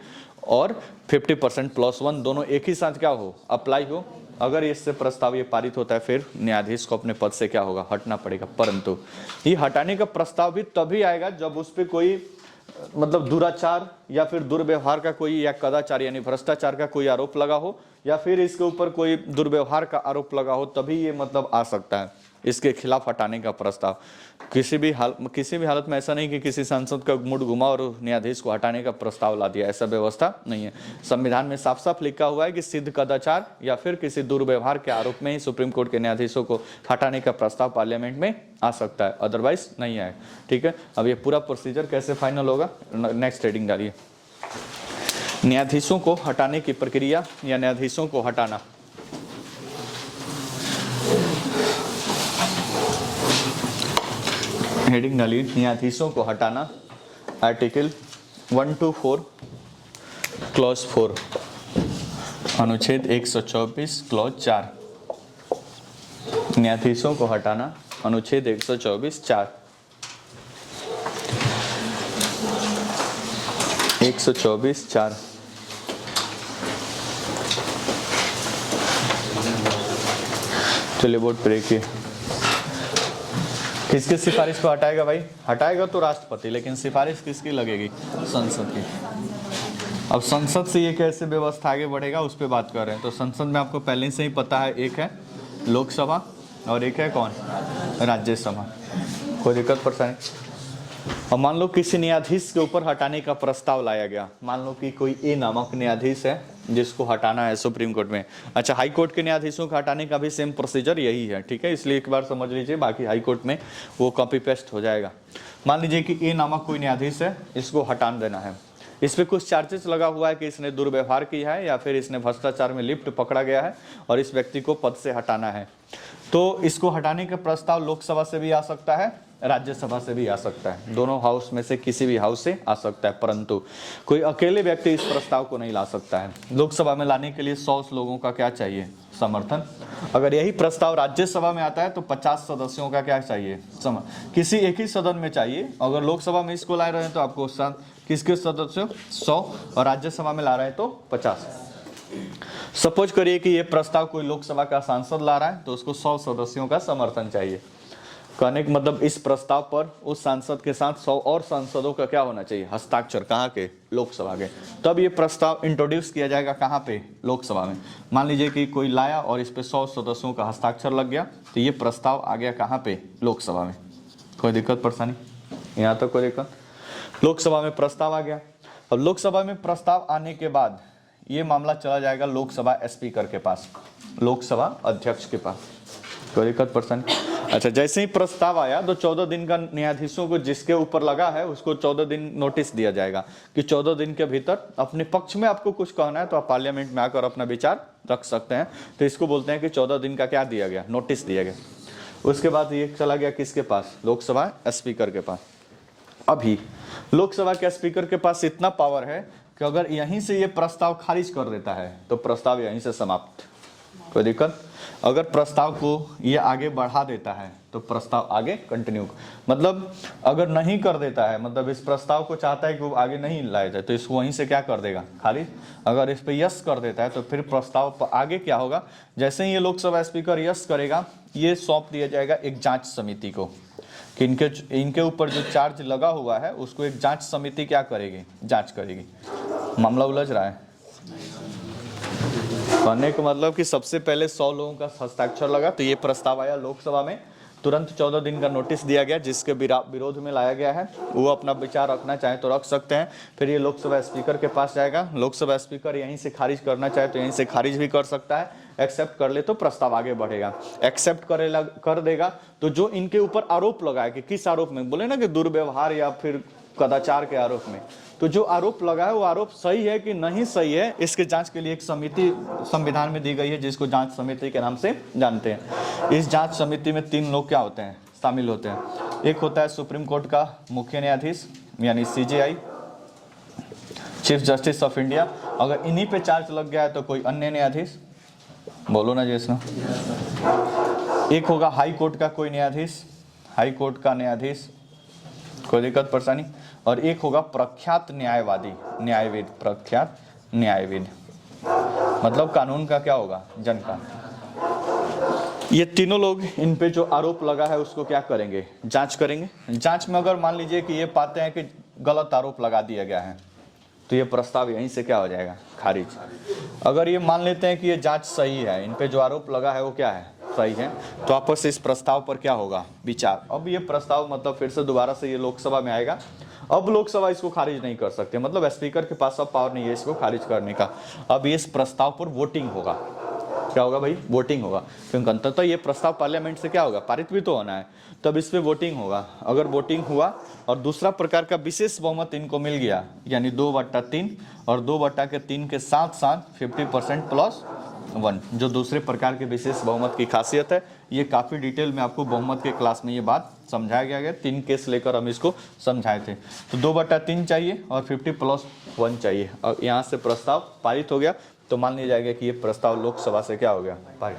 और 50% +1 दोनों एक ही साथ क्या हो? अप्लाई हो। अगर इससे प्रस्ताव ये पारित होता है फिर न्यायाधीश को अपने पद से क्या होगा? हटना पड़ेगा। परंतु ये हटाने का प्रस्ताव भी तभी आएगा जब उस पर कोई मतलब दुराचार या फिर दुर्व्यवहार का कोई, या कदाचार यानी भ्रष्टाचार का कोई आरोप लगा हो, या फिर इसके ऊपर कोई दुर्व्यवहार का आरोप लगा हो, तभी ये मतलब आ सकता है इसके खिलाफ हटाने का प्रस्ताव। किसी भी हालत में ऐसा नहीं कि किसी सांसद का मूड घुमा और न्यायाधीश को हटाने का प्रस्ताव ला दिया, ऐसा व्यवस्था नहीं है। संविधान में साफ साफ लिखा हुआ है कि सिद्ध कदाचार या फिर किसी दुर्व्यवहार के आरोप में ही सुप्रीम कोर्ट के न्यायाधीशों को हटाने का प्रस्ताव पार्लियामेंट में आ सकता है, अदरवाइज नहीं आए। ठीक है, अब ये पूरा प्रोसीजर कैसे फाइनल होगा? नेक्स्ट हेडिंग डालिए, न्यायाधीशों को हटाने की प्रक्रिया या न्यायाधीशों को हटाना। हेडिंग डालिए, न्यायाधीशों को हटाना। आर्टिकल 124 क्लॉज 4, अनुच्छेद 124 क्लॉज 4। न्यायाधीशों को हटाना, अनुच्छेद 124 4। 124 4। चलिए वोट प्रे किए। किसकी सिफारिश को हटाएगा भाई? हटाएगा तो राष्ट्रपति, लेकिन सिफारिश किसकी लगेगी? संसद की। अब संसद से ये कैसे व्यवस्था आगे बढ़ेगा उस पर बात कर रहे हैं। तो संसद में आपको पहले से ही पता है, एक है लोकसभा और एक है कौन? राज्यसभा। कोई दिक्कत परेशानी? अब मान लो किसी न्यायाधीश के ऊपर हटाने का प्रस्ताव लाया गया। मान लो कि कोई ए नामक न्यायाधीश है जिसको हटाना है सुप्रीम कोर्ट में। अच्छा, हाई कोर्ट के न्यायाधीशों को हटाने का भी सेम प्रोसीजर यही है, ठीक है? इसलिए एक बार समझ लीजिए, बाकी हाई कोर्ट में वो कॉपी पेस्ट हो जाएगा। मान लीजिए कि ए नामक कोई न्यायाधीश है, इसको हटान देना है। इस पे कुछ चार्जेस लगा हुआ है कि इसने दुर्व्यवहार किया है या फिर इसने भ्रष्टाचार में लिप्त पकड़ा गया है और इस व्यक्ति को पद से हटाना है। तो इसको हटाने का प्रस्ताव लोकसभा से भी आ सकता है, राज्यसभा से भी आ सकता है, दोनों हाउस में से किसी भी हाउस से आ सकता है, परंतु कोई अकेले व्यक्ति इस प्रस्ताव को नहीं ला सकता है। लोकसभा में लाने के लिए 100 लोगों का क्या चाहिए? समर्थन। अगर यही प्रस्ताव राज्यसभा में आता है तो 50 सदस्यों का क्या चाहिए? किसी एक ही सदन में चाहिए। अगर लोकसभा में इसको ला रहे हैं तो आपको किसके सदस्य? 100, और राज्यसभा में ला रहे हैं तो 50। सपोज करिए कि ये प्रस्ताव कोई लोकसभा का सांसद ला रहा है तो उसको 100 सदस्यों का समर्थन चाहिए। कहने का मतलब इस प्रस्ताव पर उस सांसद के साथ 100 और सांसदों का क्या होना चाहिए? हस्ताक्षर। कहाँ के? लोकसभा के। तब ये प्रस्ताव इंट्रोड्यूस किया जाएगा कहाँ पे? लोकसभा में। मान लीजिए कि कोई लाया और इस पे 100 सदस्यों का हस्ताक्षर लग गया तो ये प्रस्ताव आ गया कहाँ पे? लोकसभा में। कोई दिक्कत परेशानी? यहाँ तक कोई दिक्कत? लोकसभा में प्रस्ताव आ गया। अब लोकसभा में प्रस्ताव आने के बाद ये मामला चला जाएगा लोकसभा स्पीकर के पास, लोकसभा अध्यक्ष के पास। कोई दिक्कत परेशानी? अच्छा, जैसे ही प्रस्ताव आया तो 14 दिन का न्यायाधीशों को जिसके ऊपर लगा है उसको 14 दिन नोटिस दिया जाएगा कि 14 दिन के भीतर अपने पक्ष में आपको कुछ कहना है तो आप पार्लियामेंट में आकर अपना विचार रख सकते हैं। तो इसको बोलते हैं कि 14 दिन का क्या दिया गया? नोटिस दिया गया। उसके बाद ये चला गया किसके पास? लोकसभा स्पीकर के पास। अभी लोकसभा के स्पीकर के पास इतना पावर है कि अगर यहीं से ये प्रस्ताव खारिज कर देता है तो प्रस्ताव यहीं से समाप्त। कोई दिक्कत? अगर प्रस्ताव को ये आगे बढ़ा देता है तो प्रस्ताव आगे कंटिन्यू, मतलब अगर नहीं कर देता है, मतलब इस प्रस्ताव को चाहता है कि वो आगे नहीं लाया जाए तो इसको वहीं से क्या कर देगा? खारिज। अगर इस पे यस कर देता है तो फिर प्रस्ताव आगे क्या होगा? जैसे ही ये लोकसभा स्पीकर यस करेगा, ये सौंप दिया जाएगा एक जांच समिति को कि इनके ऊपर जो चार्ज लगा हुआ है उसको एक जांच समिति क्या करेगी? जांच करेगी। मामला उलझ रहा है? कहने का मतलब कि सबसे पहले 100 लोगों का हस्ताक्षर लगा तो ये प्रस्ताव आया लोकसभा में, तुरंत 14 दिन का नोटिस दिया गया, जिसके विरोध में लाया गया है वो अपना विचार रखना चाहे तो रख सकते हैं। फिर ये लोकसभा स्पीकर के पास जाएगा, लोकसभा स्पीकर यहीं से खारिज करना चाहे तो यहीं से खारिज भी कर सकता है। एक्सेप्ट कर ले तो प्रस्ताव आगे बढ़ेगा। एक्सेप्ट कर देगा तो जो इनके ऊपर आरोप लगाए कि किस आरोप में, बोले ना कि दुर्व्यवहार या फिर कदाचार के आरोप में, तो जो आरोप लगा है वो आरोप सही है कि नहीं सही है, इसके जांच के लिए एक समिति संविधान में दी गई है जिसको जांच समिति के नाम से जानते हैं। इस जांच समिति में 3 लोग क्या होते हैं? शामिल होते हैं। एक होता है सुप्रीम कोर्ट का मुख्य न्यायाधीश यानी CJI, chief justice of India. अगर इन्हीं पे चार्ज लग गया है तो कोई अन्य न्यायाधीश, बोलो ना जैसा। एक होगा हाई कोर्ट का कोई न्यायाधीश, हाई कोर्ट का न्यायाधीश, कोई दिक्कत परेशानी। और एक होगा प्रख्यात न्यायवादी, न्यायविद, प्रख्यात न्यायविद, मतलब कानून का क्या होगा? जनता। ये तीनों लोग इन पे जो आरोप लगा है उसको क्या करेंगे? जांच करेंगे। जांच में अगर मान लीजिए कि ये पाते हैं कि गलत आरोप लगा दिया गया है तो ये प्रस्ताव यहीं से क्या हो जाएगा? खारिज। अगर ये मान लेते हैं कि ये जांच सही है, इन पे जो आरोप लगा है वो क्या है? सही है, तो आपस से इस प्रस्ताव पर क्या होगा? विचार। अब ये प्रस्ताव मतलब फिर से दोबारा से ये लोकसभा में आएगा। अब लोकसभा इसको खारिज नहीं कर सकते, मतलब स्पीकर के पास अब पावर नहीं है इसको खारिज करने का। अब इस प्रस्ताव पर वोटिंग होगा। क्या होगा भाई? वोटिंग होगा, क्योंकि अंततः ये प्रस्ताव पार्लियामेंट से क्या होगा? पारित भी तो होना है, तब इस पे वोटिंग होगा। अगर वोटिंग हुआ और दूसरा प्रकार का विशेष बहुमत इनको मिल गया, यानी 2/3 और 2/3 के साथ साथ 50% + 1, जो दूसरे प्रकार के विशेष बहुमत की खासियत है। ये काफ़ी डिटेल में आपको बहुमत के क्लास में ये बात समझाया गया है। 3 केस लेकर हम इसको समझाए थे। तो 2/3 चाहिए और 50 + 1 चाहिए। और यहाँ से प्रस्ताव पारित हो गया तो मान लिया जाएगा कि ये प्रस्ताव लोकसभा से क्या हो गया? पारित।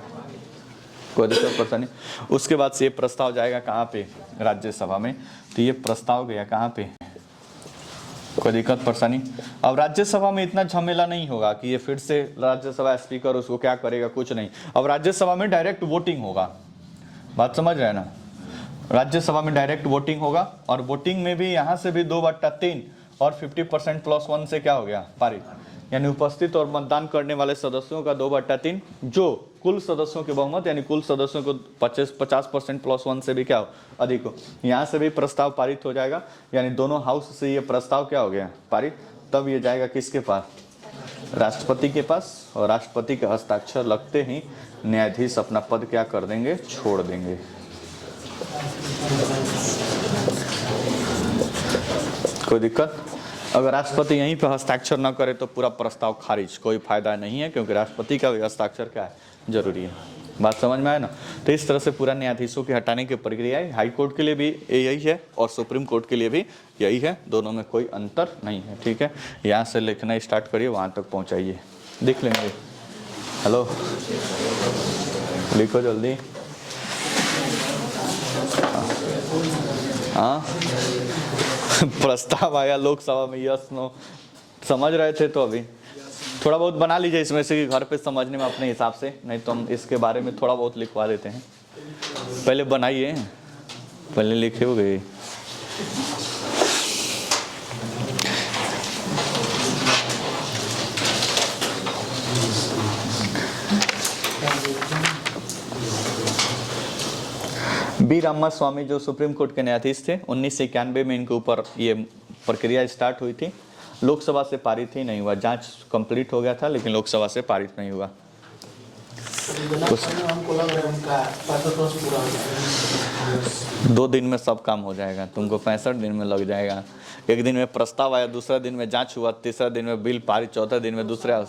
कोई दिक्कत परेशानी? उसके बाद से ये प्रस्ताव जाएगा कहाँ पे? राज्यसभा में। तो ये प्रस्ताव गया कहाँ पे? कोई दिक्कत परेशानी। अब राज्यसभा में इतना झमेला नहीं होगा कि ये फिर से राज्यसभा स्पीकर उसको क्या करेगा, कुछ नहीं। अब राज्यसभा में डायरेक्ट वोटिंग होगा, बात समझ रहे हैं ना। राज्यसभा में डायरेक्ट वोटिंग होगा और वोटिंग में भी यहाँ से भी 2/3 और 50% + 1 से क्या हो गया, पारित। यानी उपस्थित और मतदान करने वाले सदस्यों का 2/3 जो कुल सदस्यों के बहुमत यानी कुल सदस्यों को 50% + 1 से भी क्या हो, अधिक हो। यहाँ से भी प्रस्ताव पारित हो जाएगा, यानी दोनों हाउस से ये प्रस्ताव क्या हो गया, पारित। तब ये जाएगा किसके पास, राष्ट्रपति के पास, और राष्ट्रपति के हस्ताक्षर लगते ही न्यायाधीश अपना पद क्या कर देंगे, छोड़ देंगे। कोई दिक्कत। अगर राष्ट्रपति यहीं पर हस्ताक्षर न करे तो पूरा प्रस्ताव खारिज, कोई फायदा नहीं है, क्योंकि राष्ट्रपति का भी हस्ताक्षर क्या है, जरूरी है। बात समझ में आए ना। तो इस तरह से पूरा न्यायाधीशों के हटाने की प्रक्रिया है। हाई कोर्ट के लिए भी यही है और सुप्रीम कोर्ट के लिए भी यही है, दोनों में कोई अंतर नहीं है। ठीक है, यहाँ से लिखना स्टार्ट करिए, वहाँ तक पहुँचाइए, देख लेंगे। हेलो, लिखो जल्दी। हाँ प्रस्ताव आया लोकसभा में, यस नो समझ रहे थे तो अभी थोड़ा बहुत बना लीजिए इसमें से कि घर पे समझने में अपने हिसाब से, नहीं तो हम इसके बारे में थोड़ा बहुत लिखवा देते हैं। पहले बनाइए, पहले लिखे हो गए। बी रामा स्वामी जो सुप्रीम कोर्ट के न्यायाधीश थे, 1991 में इनके ऊपर ये प्रक्रिया स्टार्ट हुई थी। लोकसभा से पारित ही नहीं हुआ, जांच कंप्लीट हो गया था लेकिन लोकसभा से पारित नहीं हुआ। हमको लग रहा है उनका 65 वर्ष पूरा हो जाएगा। 2 दिन में सब काम हो जाएगा, तुमको 65 दिन में लग जाएगा। एक दिन में प्रस्ताव आया, दूसरा दिन में जांच हुआ, तीसरा दिन में बिल पारित, चौथा दिन में दूसरा।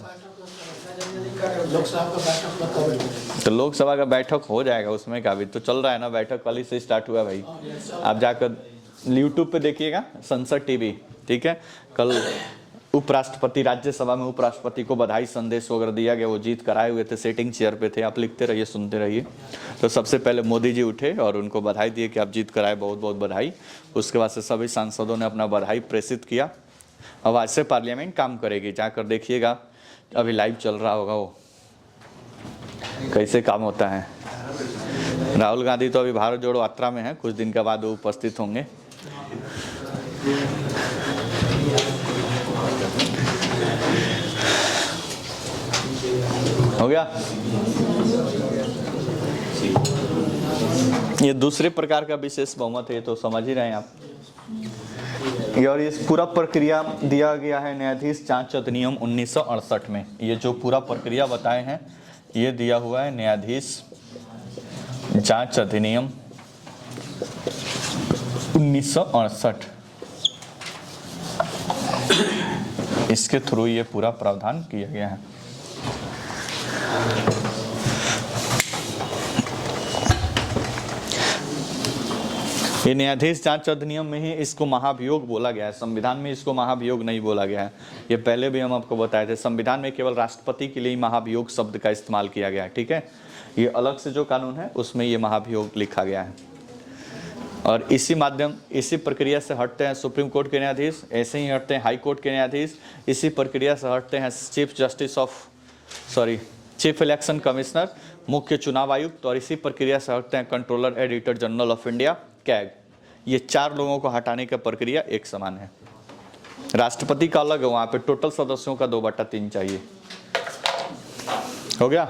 तो लोकसभा का बैठक हो जाएगा, उसमें का भी तो चल रहा है ना, बैठक कल ही से स्टार्ट हुआ भाई। आप जाकर यूट्यूब पे देखिएगा, संसद टीवी, ठीक है। कल उपराष्ट्रपति, राज्यसभा में उपराष्ट्रपति को बधाई संदेश वगैरह दिया गया, वो जीत कर आए हुए थे, सेटिंग चेयर पे थे। आप लिखते रहिए, सुनते रहिए। तो सबसे पहले मोदी जी उठे और उनको बधाई दिए कि आप जीत कर आए, बहुत बहुत बधाई। उसके बाद से सभी सांसदों ने अपना बधाई प्रेषित किया। अब आज से पार्लियामेंट काम करेगी, जाकर देखिएगा, अभी लाइव चल रहा होगा वो कैसे काम होता है। राहुल गांधी तो अभी भारत जोड़ो यात्रा में है, कुछ दिन के बाद वो उपस्थित होंगे। हो गया। ये दूसरे प्रकार का विशेष बहुमत है, तो समझ ही रहे हैं आप। और ये पूरा प्रक्रिया दिया गया है न्यायाधीश जांच अधिनियम 1968 में। ये जो पूरा प्रक्रिया बताए हैं ये दिया हुआ है न्यायाधीश जांच अधिनियम 1968। इसके थ्रू ये पूरा प्रावधान किया गया है। ये न्यायाधीश जांच अधिनियम में ही इसको महाभियोग बोला गया है, संविधान में इसको महाभियोग नहीं बोला गया है। ये पहले भी हम आपको बताए थे, संविधान में केवल राष्ट्रपति के लिए महाभियोग शब्द का इस्तेमाल किया गया है। ठीक है, ये अलग से जो कानून है उसमें ये महाभियोग लिखा गया है। और इसी प्रक्रिया से हटते हैं सुप्रीम कोर्ट के न्यायाधीश, ऐसे ही हटते हैं हाई कोर्ट के न्यायाधीश, इसी प्रक्रिया से हटते हैं चीफ इलेक्शन कमिश्नर, मुख्य चुनाव आयुक्त, और इसी प्रक्रिया से हटते हैं controller editor general of India, CAG. ये 4 लोगों को हटाने का प्रक्रिया एक समान है। राष्ट्रपति का अलग है, वहां पे टोटल सदस्यों का 2/3 चाहिए। हो गया।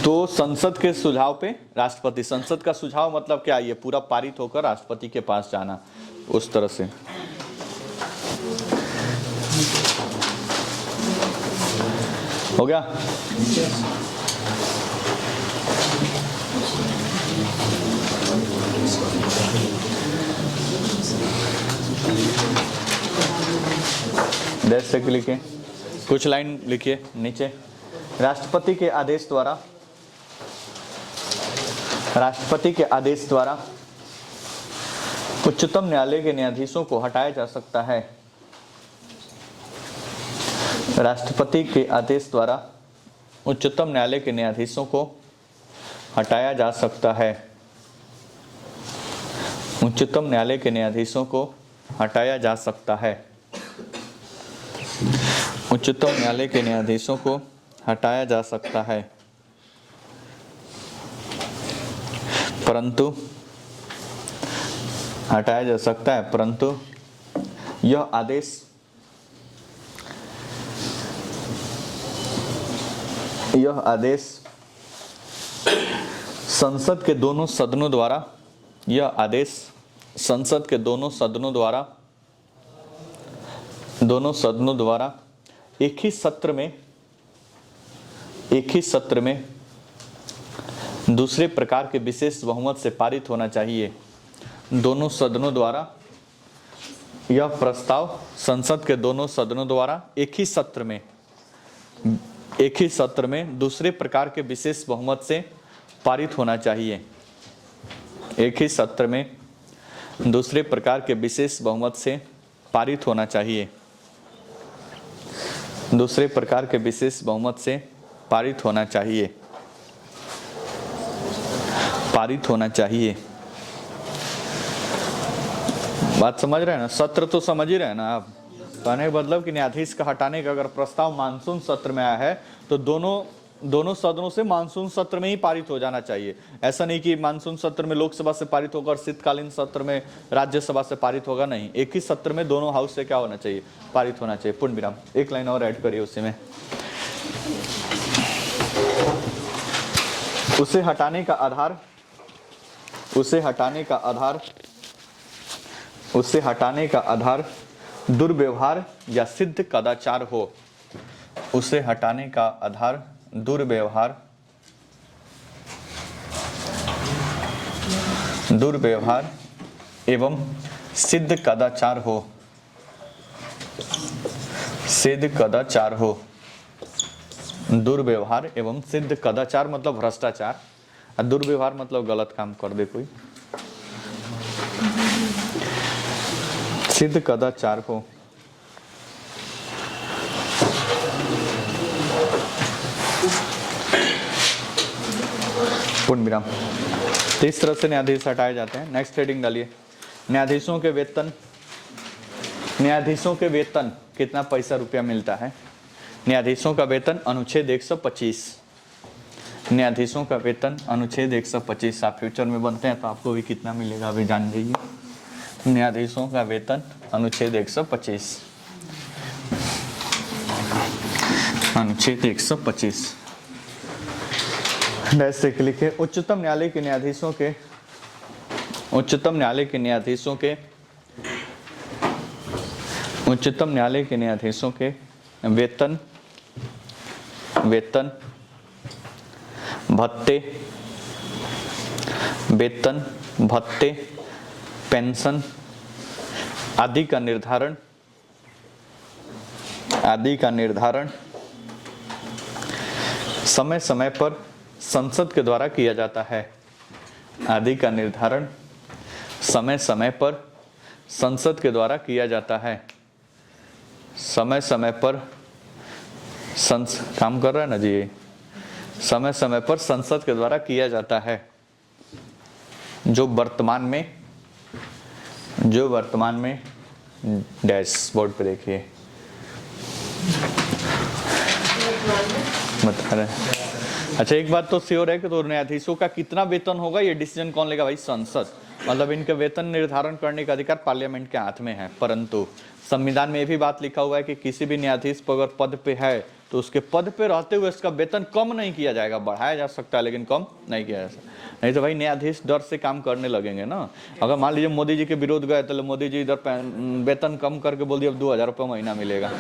तो संसद के सुझाव पे राष्ट्रपति, संसद का सुझाव मतलब क्या, ये पूरा पारित होकर राष्ट्रपति के पास जाना, उस तरह से। हो गया। देश से लिखिए, कुछ लाइन लिखिए नीचे। राष्ट्रपति के आदेश द्वारा उच्चतम न्यायालय के न्यायाधीशों को हटाया जा सकता है। राष्ट्रपति के आदेश द्वारा उच्चतम न्यायालय के न्यायाधीशों को हटाया जा सकता है। उच्चतम न्यायालय के न्यायाधीशों को हटाया जा सकता है। उच्चतम न्यायालय के न्यायाधीशों को हटाया जा सकता है, परंतु हटाया जा सकता है परंतु यह आदेश संसद के दोनों सदनों द्वारा एक ही सत्र में दूसरे प्रकार के विशेष बहुमत से पारित होना चाहिए। दोनों सदनों द्वारा यह प्रस्ताव संसद के दोनों सदनों द्वारा एक ही सत्र में दूसरे प्रकार के विशेष बहुमत से पारित होना चाहिए। एक ही सत्र में दूसरे प्रकार के विशेष बहुमत से पारित होना चाहिए। दूसरे प्रकार के विशेष बहुमत से पारित होना चाहिए। बात समझ रहे हैं ना? सत्र तो समझ ही रहे हैं ना आप? कहने का मतलब कि न्यायाधीश का हटाने का अगर प्रस्ताव मानसून सत्र में आया है तो दोनों सदनों से मानसून सत्र में ही पारित हो जाना चाहिए। ऐसा नहीं कि मानसून सत्र में लोकसभा से पारित होगा और शीतकालीन सत्र में राज्यसभा से पारित होगा, नहीं। एक ही सत्र में दोनों हाउस से क्या होना चाहिए? पारित होना चाहिए। पूर्ण विराम। एक लाइन और ऐड करिए उसी में। उसे हटाने का आधार दुर्व्यवहार या सिद्ध कदाचार हो। उसे हटाने का आधार दुर्व्यवहार एवं सिद्ध कदाचार हो। दुर्व्यवहार एवं सिद्ध कदाचार मतलब भ्रष्टाचार, और दुर्व्यवहार मतलब गलत काम कर दे कोई। सिद्ध कदाचार हो। पूर्ण विराम। तो इस तरह से न्यायाधीश हटाए जाते हैं। नेक्स्ट हेडिंग डालिए। न्यायाधीशों के वेतन कितना पैसा रुपया मिलता है? न्यायाधीशों का वेतन अनुच्छेद 125। न्यायाधीशों का वेतन अनुच्छेद 125। आप फ्यूचर में बनते हैं तो आपको भी कितना मिलेगा अभी जान लीजिए। न्यायाधीशों का वेतन अनुच्छेद 125। अनुच्छेद 125 ऐसे लिखे। उच्चतम न्यायालय के न्यायाधीशों के वेतन भत्ते पेंशन आदि का निर्धारण समय समय पर संसद के द्वारा किया जाता है। आदि का निर्धारण समय समय पर संसद के द्वारा किया जाता है। समय समय पर काम कर रहा है ना जी? समय समय पर संसद के द्वारा किया जाता है। जो वर्तमान में डैशबोर्ड पे देखिए बता रहे हैं। अच्छा, एक बात तो श्योर है कि तो न्यायाधीशों का कितना वेतन होगा ये डिसीजन कौन लेगा भाई? संसद। मतलब इनके वेतन निर्धारण करने का अधिकार पार्लियामेंट के हाथ में है, परंतु संविधान में ये भी बात लिखा हुआ है कि किसी भी न्यायाधीश पर अगर पद पे है तो उसके पद पे रहते हुए उसका वेतन कम नहीं किया जाएगा। बढ़ाया जा सकता है लेकिन कम नहीं किया जा सकता। नहीं तो भाई न्यायाधीश डर से काम करने लगेंगे ना। अगर मान लीजिए मोदी जी के विरोध गए तो मोदी जी इधर वेतन कम करके बोल दिया अब 2000 रुपये महीना मिलेगा।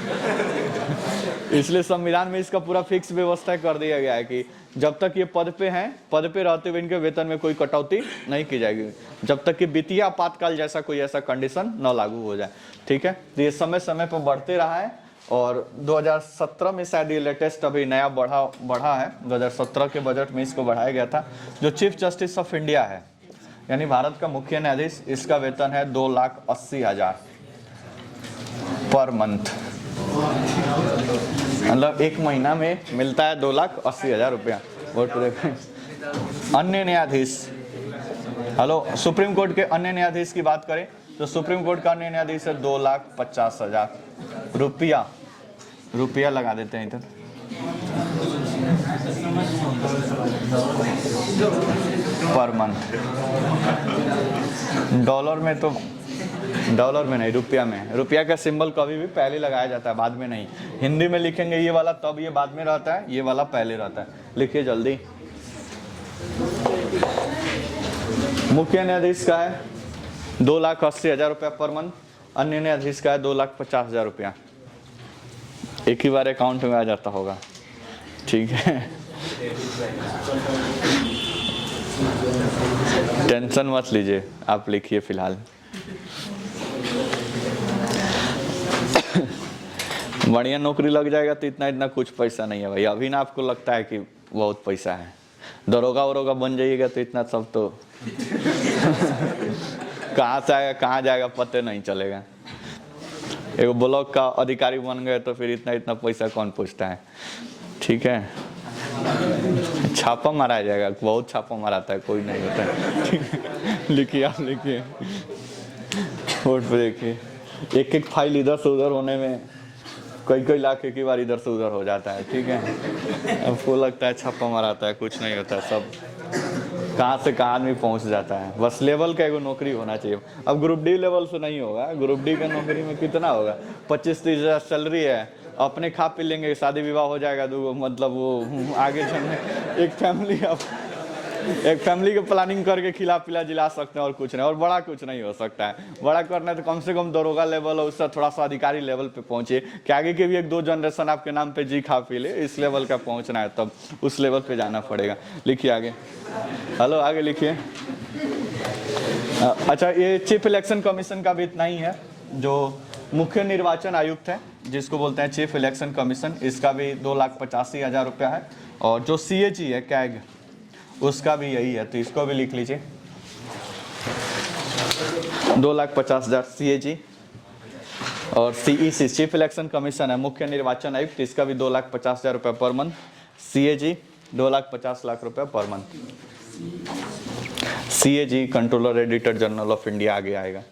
इसलिए संविधान में इसका पूरा फिक्स व्यवस्था कर दिया गया है कि जब तक ये पद पे हैं, पद पे रहते हुए इनके वेतन में कोई कटौती नहीं की जाएगी, जब तक कि वित्तीय आपातकाल जैसा कोई ऐसा कंडीशन न लागू हो जाए। ठीक है, तो ये समय समय पर बढ़ते रहा है और 2017 में शायद ये लेटेस्ट अभी नया बढ़ा है। 2017 के बजट में इसको बढ़ाया गया था। जो चीफ जस्टिस ऑफ इंडिया है यानी भारत का मुख्य न्यायाधीश, इसका वेतन है 2,80,000 पर मंथ। मतलब एक महीना में मिलता है 2,80,000 रुपया। और अन्य हेलो, सुप्रीम कोर्ट के अन्य न्यायाधीश की बात करें तो सुप्रीम कोर्ट का अन्य न्यायाधीश है 2,50,000 रुपया लगा देते हैं इधर। Per month. डॉलर में तो, डॉलर में नहीं, रुपया में। रुपया का सिंबल कभी भी पहले लगाया जाता है, बाद में नहीं। हिंदी में लिखेंगे ये वाला तब ये बाद में रहता है, ये वाला पहले रहता है। लिखिए जल्दी। मुख्य न्यायाधीश का है 2,80,000 रुपया पर मंथ, अन्य न्यायाधीश का है 2,50,000 रुपया। एक ही बार अकाउंट में आ जाता होगा, ठीक है। टेंशन मत लीजिए, आप लिखिए फिलहाल। बढ़िया नौकरी लग जाएगा तो इतना कुछ पैसा नहीं है भाई। अभी ना आपको लगता है कि बहुत पैसा है, दरोगा वरोगा बन जाइएगा तो इतना सब तो कहाँ से आएगा कहाँ जाएगा पता नहीं चलेगा। एक ब्लॉक का अधिकारी बन गए तो फिर इतना पैसा कौन पूछता है, ठीक है। छापा मारा जाएगा, बहुत छापा माराता है, कोई नहीं होता है, ठीक है। लिखिए, आप लिखिए, कोर्ट पे देखिए, एक फाइल इधर से उधर होने में कई लाख एक ही बार इधर से उधर हो जाता है, ठीक है। आपको लगता है छापा माराता है, कुछ नहीं होता है, सब कहाँ से कहाँ आदमी पहुँच जाता है। बस लेवल का एगो नौकरी होना चाहिए। अब ग्रुप डी लेवल से नहीं होगा, ग्रुप डी का नौकरी में कितना होगा, 25-30 हज़ार सैलरी है, अपने खा पी लेंगे, शादी विवाह हो जाएगा, तो मतलब वो आगे चलने एक फैमिली के प्लानिंग करके खिला पिला जिला सकते हैं, और कुछ नहीं। और बड़ा कुछ नहीं हो सकता है। बड़ा करना है तो कम से कम दरोगा लेवल और उससे थोड़ा सा अधिकारी लेवल पे पहुंचे कि आगे के भी 1-2 जनरेशन आपके नाम पे जी खा पी ले, इस लेवल का पहुंचना है, तब उस लेवल पे जाना पड़ेगा। लिखिए आगे। हेलो, आगे लिखिए। अच्छा, ये चीफ इलेक्शन कमीशन का भी इतना ही है। जो मुख्य निर्वाचन आयुक्त है, जिसको बोलते हैं चीफ इलेक्शन कमीशन, इसका भी 2,85,000 रुपया है। और जो CAG है कैग, उसका भी यही है, तो इसको भी लिख लीजिए, 2,50,000 CAG। और CEC चीफ इलेक्शन कमीशन है, मुख्य निर्वाचन आयुक्त, इसका भी 2,50,000 रुपये पर मंथ। CAG 2,50,000 रुपये per month. CAG controller editor general of India आगे आएगा,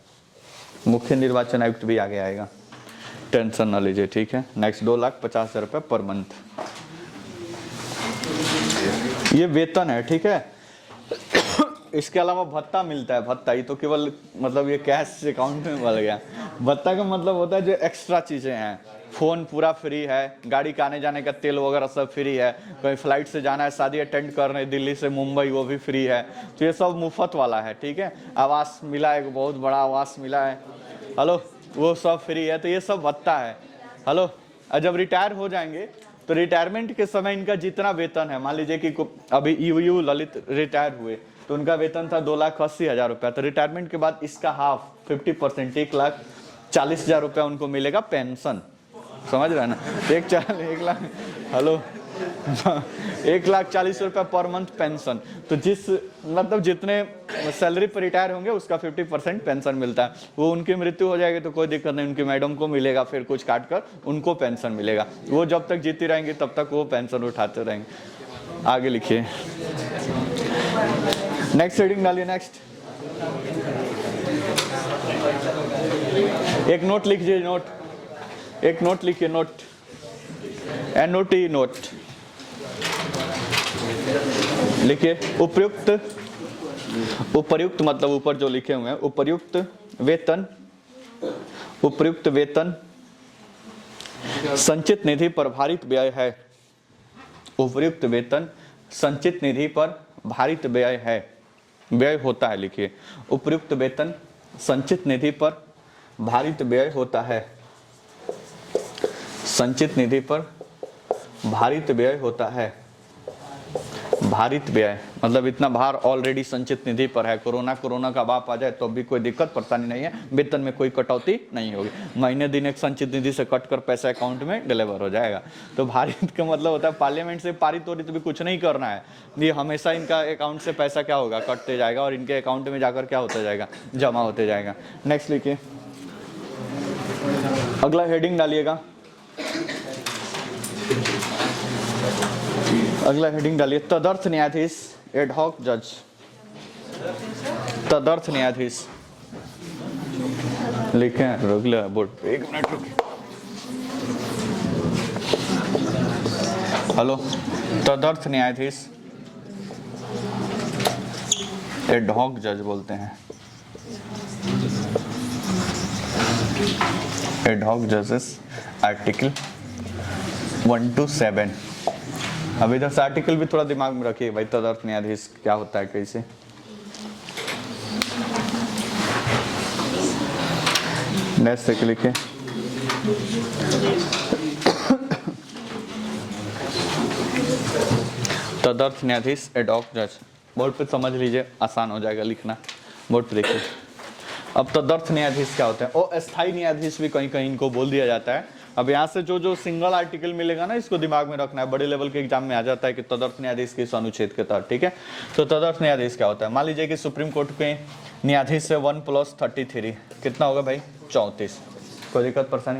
मुख्य निर्वाचन आयुक्त भी आगे आएगा, टेंशन न लीजिए, ठीक है। नेक्स्ट 2,50,000 रुपये पर मंथ, ये वेतन है, ठीक है। इसके अलावा भत्ता मिलता है, भत्ता ये तो केवल मतलब ये कैश अकाउंट में बढ़ गया। भत्ता का मतलब होता है जो एक्स्ट्रा चीज़ें हैं, फ़ोन पूरा फ्री है, गाड़ी का आने जाने का तेल वगैरह सब फ्री है, कहीं फ्लाइट से जाना है, शादी अटेंड करने दिल्ली से मुंबई, वो भी फ्री है, तो ये सब मुफ्त वाला है, ठीक है। आवास मिला है, बहुत बड़ा आवास मिला है, हेलो, वो सब फ्री है, तो ये सब भत्ता है, हेलो। और जब रिटायर हो जाएंगे तो रिटायरमेंट के समय इनका जितना वेतन है, मान लीजिए कि अभी यू ललित रिटायर हुए तो उनका वेतन था 2,80,000 रुपया, तो रिटायरमेंट के बाद इसका हाफ 50% 1,40,000 रुपया उनको मिलेगा पेंशन, समझ रहे हैं ना। 1 लाख, हेलो, 1,40,000 रुपया पर मंथ पेंशन। तो जिस मतलब जितने सैलरी पर रिटायर होंगे उसका 50% पेंशन मिलता है। वो उनकी मृत्यु हो जाएगी तो कोई दिक्कत नहीं, उनकी मैडम को मिलेगा, फिर कुछ काट कर उनको पेंशन मिलेगा। वो जब तक जीती रहेंगी तब तक वो पेंशन उठाते रहेंगे। आगे लिखिए, नेक्स्ट हेडिंग डालिए। नेक्स्ट एक नोट लिखिए, नोट, एक नोट लिखिए, नोट, NOT नोट लिखिए। उपर्युक्त मतलब ऊपर जो लिखे हुए हैं, उपर्युक्त वेतन, उपर्युक्त वेतन संचित निधि पर भारित व्यय है। उपर्युक्त वेतन संचित निधि पर भारित व्यय है, व्यय होता है, लिखिए। उपर्युक्त वेतन संचित निधि पर भारित व्यय होता है, संचित निधि पर भारित व्यय होता है। भारित व्यय मतलब इतना भार ऑलरेडी संचित निधि पर है। कोरोना का बाप आ जाए तो भी कोई दिक्कत परेशानी नहीं है, वेतन में कोई कटौती नहीं होगी, महीने दिन एक संचित निधि से कट कर पैसा अकाउंट में डिलीवर हो जाएगा। तो भारित का मतलब होता है पार्लियामेंट से पारित हो रही तो भी कुछ नहीं करना है, ये हमेशा इनका अकाउंट से पैसा क्या होगा, कटते जाएगा और इनके अकाउंट में जाकर क्या होता जाएगा, जमा होते जाएगा। नेक्स्ट लिखिए, अगला हेडिंग डालिएगा, अगला हेडिंग डालिए, तदर्थ न्यायाधीश एडहॉक जज। तदर्थ न्यायाधीश लिखे रुक ले बोर्ड पे, 1 मिनट रुक। हेलो, तदर्थ न्यायाधीश एडहॉक जज बोलते हैं, एडहॉक जजेस आर्टिकल 1 to 7। अब इधर से आर्टिकल भी थोड़ा दिमाग में रखिए भाई, तदर्थ न्यायाधीश क्या होता है कैसे। नेक्स्ट से लिखे तदर्थ न्यायाधीश एडहॉक जज, बोर्ड पे समझ लीजिए, आसान हो जाएगा लिखना। बोर्ड पे देखिए, अब तदर्थ न्यायाधीश क्या होते हैं, और अस्थायी न्यायाधीश भी कहीं कहीं इनको बोल दिया जाता है। अब यहाँ से जो जो सिंगल आर्टिकल मिलेगा ना, इसको दिमाग में रखना है, बड़े लेवल के एग्जाम में आ जाता है कि तदर्थ न्यायाधीश किस अनुच्छेद के तहत, ठीक है। तो तदर्थ न्यायाधीश क्या होता है, मान लीजिए कि सुप्रीम कोर्ट के न्यायाधीश से 1 + 33 कितना होगा भाई, 34। कोई दिक्कत परेशानी।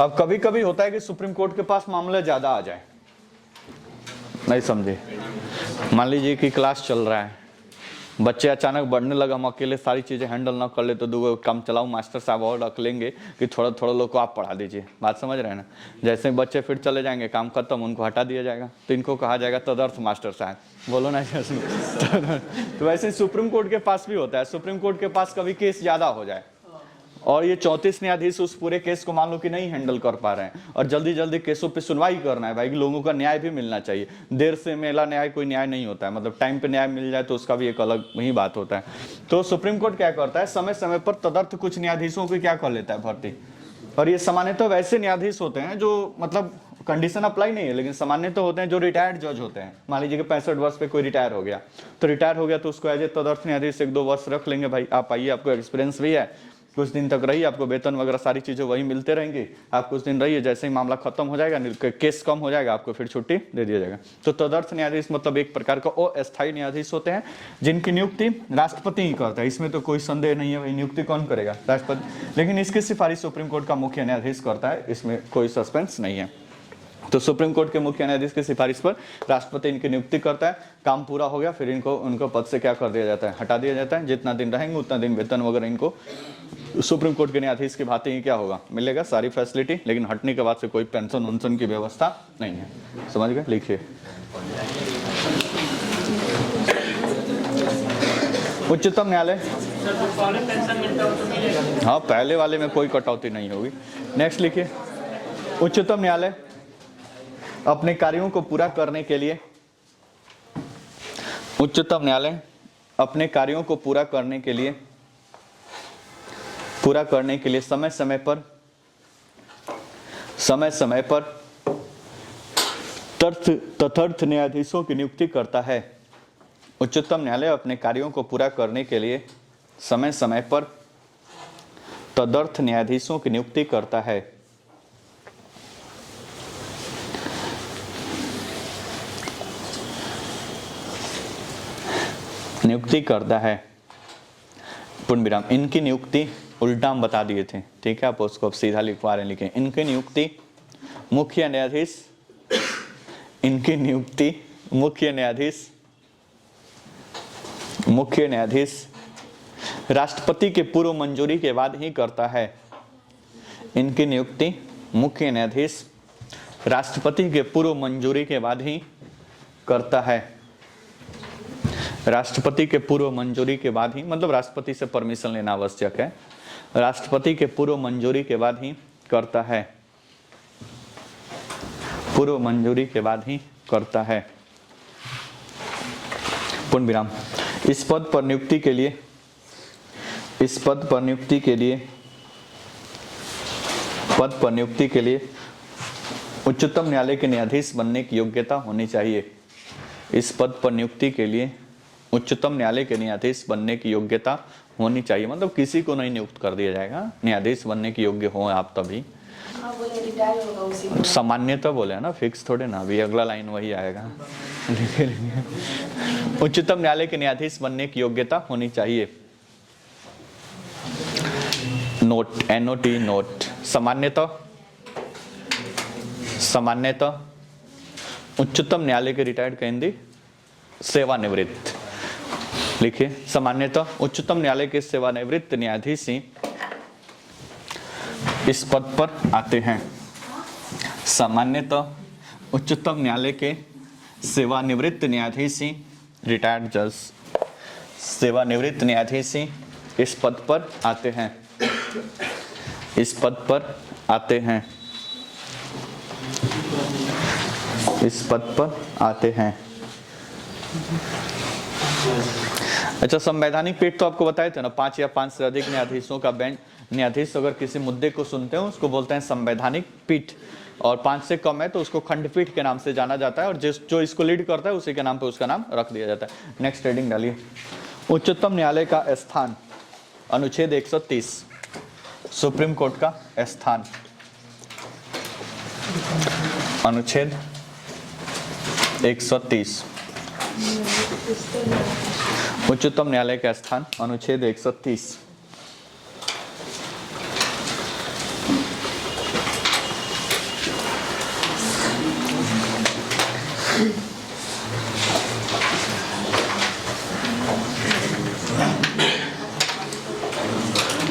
अब कभी कभी होता है कि सुप्रीम कोर्ट के पास मामले ज्यादा आ जाए, नहीं समझे। मान लीजिए कि क्लास चल रहा है, बच्चे अचानक बढ़ने लगा, हम अकेले सारी चीज़ें हैंडल ना कर ले तो दो काम चलाओ मास्टर साहब और रख लेंगे कि थोड़ा थोड़ा लोग को आप पढ़ा दीजिए। बात समझ रहे हैं ना। जैसे ही बच्चे फिर चले जाएंगे, काम खत्म, उनको हटा दिया जाएगा, तो इनको कहा जाएगा तदर्थ मास्टर साहब, बोलो ना तो वैसे सुप्रीम कोर्ट के पास भी होता है। सुप्रीम कोर्ट के पास कभी केस ज़्यादा हो जाए और ये 34 न्यायाधीश उस पूरे केस को मान लो कि नहीं हैंडल कर पा रहे हैं और जल्दी जल्दी केसों पे सुनवाई करना है भाई, लोगों का न्याय भी मिलना चाहिए। देर से मेला न्याय कोई न्याय नहीं होता है, मतलब टाइम पे न्याय मिल जाए तो उसका भी एक अलग ही बात होता है। तो सुप्रीम कोर्ट क्या करता है, समय समय पर तदर्थ कुछ न्यायाधीशों को क्या कर लेता है, भर्ती। और ये सामान्यतः वैसे न्यायाधीश होते हैं जो मतलब कंडीशन अप्लाई नहीं है, लेकिन सामान्यतः होते हैं जो रिटायर्ड जज होते हैं। मान लीजिए कि 65 वर्ष पे कोई रिटायर हो गया, तो रिटायर हो गया तो उसको एज ए तदर्थ न्यायाधीश 1-2 वर्ष रख लेंगे भाई, आप आइए, आपको एक्सपीरियंस भी है, कुछ दिन तक रहिए, आपको वेतन वगैरह सारी चीज़ें वही मिलते रहेंगे, आप कुछ दिन रहिए, जैसे ही मामला खत्म हो जाएगा, केस कम हो जाएगा, आपको फिर छुट्टी दे दिया जाएगा। तो तदर्थ न्यायाधीश मतलब एक प्रकार का अस्थायी न्यायाधीश होते हैं जिनकी नियुक्ति राष्ट्रपति ही करता है। इसमें तो कोई संदेह नहीं है भाई, नियुक्ति कौन करेगा, राष्ट्रपति। लेकिन इसकी सिफारिश सुप्रीम कोर्ट का मुख्य न्यायाधीश करता है, इसमें कोई सस्पेंस नहीं है। तो सुप्रीम कोर्ट के मुख्य न्यायाधीश की सिफारिश पर राष्ट्रपति इनकी नियुक्ति करता है। काम पूरा हो गया फिर इनको उनको पद से क्या कर दिया जाता है, हटा दिया जाता है। जितना दिन रहेंगे उतना दिन वेतन वगैरह इनको सुप्रीम कोर्ट के न्यायाधीश की भांति ही क्या होगा, मिलेगा सारी फैसिलिटी, लेकिन हटने के बाद से कोई पेंशन वंशन की व्यवस्था नहीं है। समझ गए, लिखिए। उच्चतम न्यायालय, हाँ पहले वाले में कोई कटौती नहीं होगी। नेक्स्ट लिखिए। उच्चतम न्यायालय अपने कार्यों को पूरा करने के लिए, उच्चतम न्यायालय अपने कार्यों को पूरा करने के लिए समय समय पर तदर्थ न्यायाधीशों की नियुक्ति करता है। उच्चतम न्यायालय अपने कार्यों को पूरा करने के लिए समय समय पर तदर्थ न्यायाधीशों की नियुक्ति करता है। नियुक्ति करता है, पूर्ण विराम। इनकी नियुक्ति उल्टा हम बता दिए थे, ठीक है, आप उसको अब सीधा लिखवा रहे हैं, लिखें। इनकी नियुक्ति मुख्य न्यायाधीश, इनकी नियुक्ति मुख्य न्यायाधीश राष्ट्रपति के पूर्व मंजूरी के बाद ही करता है। इनकी नियुक्ति मुख्य न्यायाधीश राष्ट्रपति के पूर्व मंजूरी के बाद ही करता है। राष्ट्रपति के पूर्व मंजूरी के बाद ही, मतलब राष्ट्रपति से परमिशन लेना आवश्यक है, राष्ट्रपति के पूर्व मंजूरी के बाद ही करता है, पूर्व मंजूरी के बाद ही करता है। पूर्ण विराम। इस पद पर नियुक्ति के लिए पद पर नियुक्ति के लिए उच्चतम न्यायालय के न्यायाधीश बनने की योग्यता होनी चाहिए। इस पद पर नियुक्ति के लिए उच्चतम न्यायालय के न्यायाधीश बनने की योग्यता होनी चाहिए, मतलब किसी को नहीं नियुक्त कर दिया जाएगा, न्यायाधीश बनने की योग्य हो आप तभी। सामान्यतः बोले है ना, फिक्स थोड़े ना, अभी अगला लाइन वही आएगा। उच्चतम न्यायालय के न्यायाधीश बनने की योग्यता होनी चाहिए। Note, NOT note. सामान्यतः उच्चतम न्यायालय के रिटायर्ड कहते सेवानिवृत्त, लिखिए, सामान्यतः उच्चतम न्यायालय के सेवानिवृत्त न्यायाधीश ही इस पद पर आते हैं। सामान्यतः उच्चतम न्यायालय के सेवानिवृत्त न्यायाधीश ही, रिटायर्ड जज, सेवानिवृत्त न्यायाधीश ही इस पद पर आते हैं, इस पद पर आते हैं, इस पद पर आते हैं। अच्छा, संवैधानिक पीठ तो आपको बताए थे ना, 5 या 5 से अधिक न्यायाधीशों का बेंच, न्यायाधीश अगर किसी मुद्दे को सुनते हैं उसको बोलते हैं संवैधानिक पीठ, और 5 से कम है तो उसको खंडपीठ के नाम से जाना जाता है, और जो इसको लीड करता है उसी के नाम पे उसका नाम रख दिया जाता है। नेक्स्ट हेडिंग डालिए, उच्चतम न्यायालय का स्थान, अनुच्छेद 130, सुप्रीम कोर्ट का स्थान, अनुच्छेद 130, उच्चतम न्यायालय का स्थान, अनुच्छेद 130।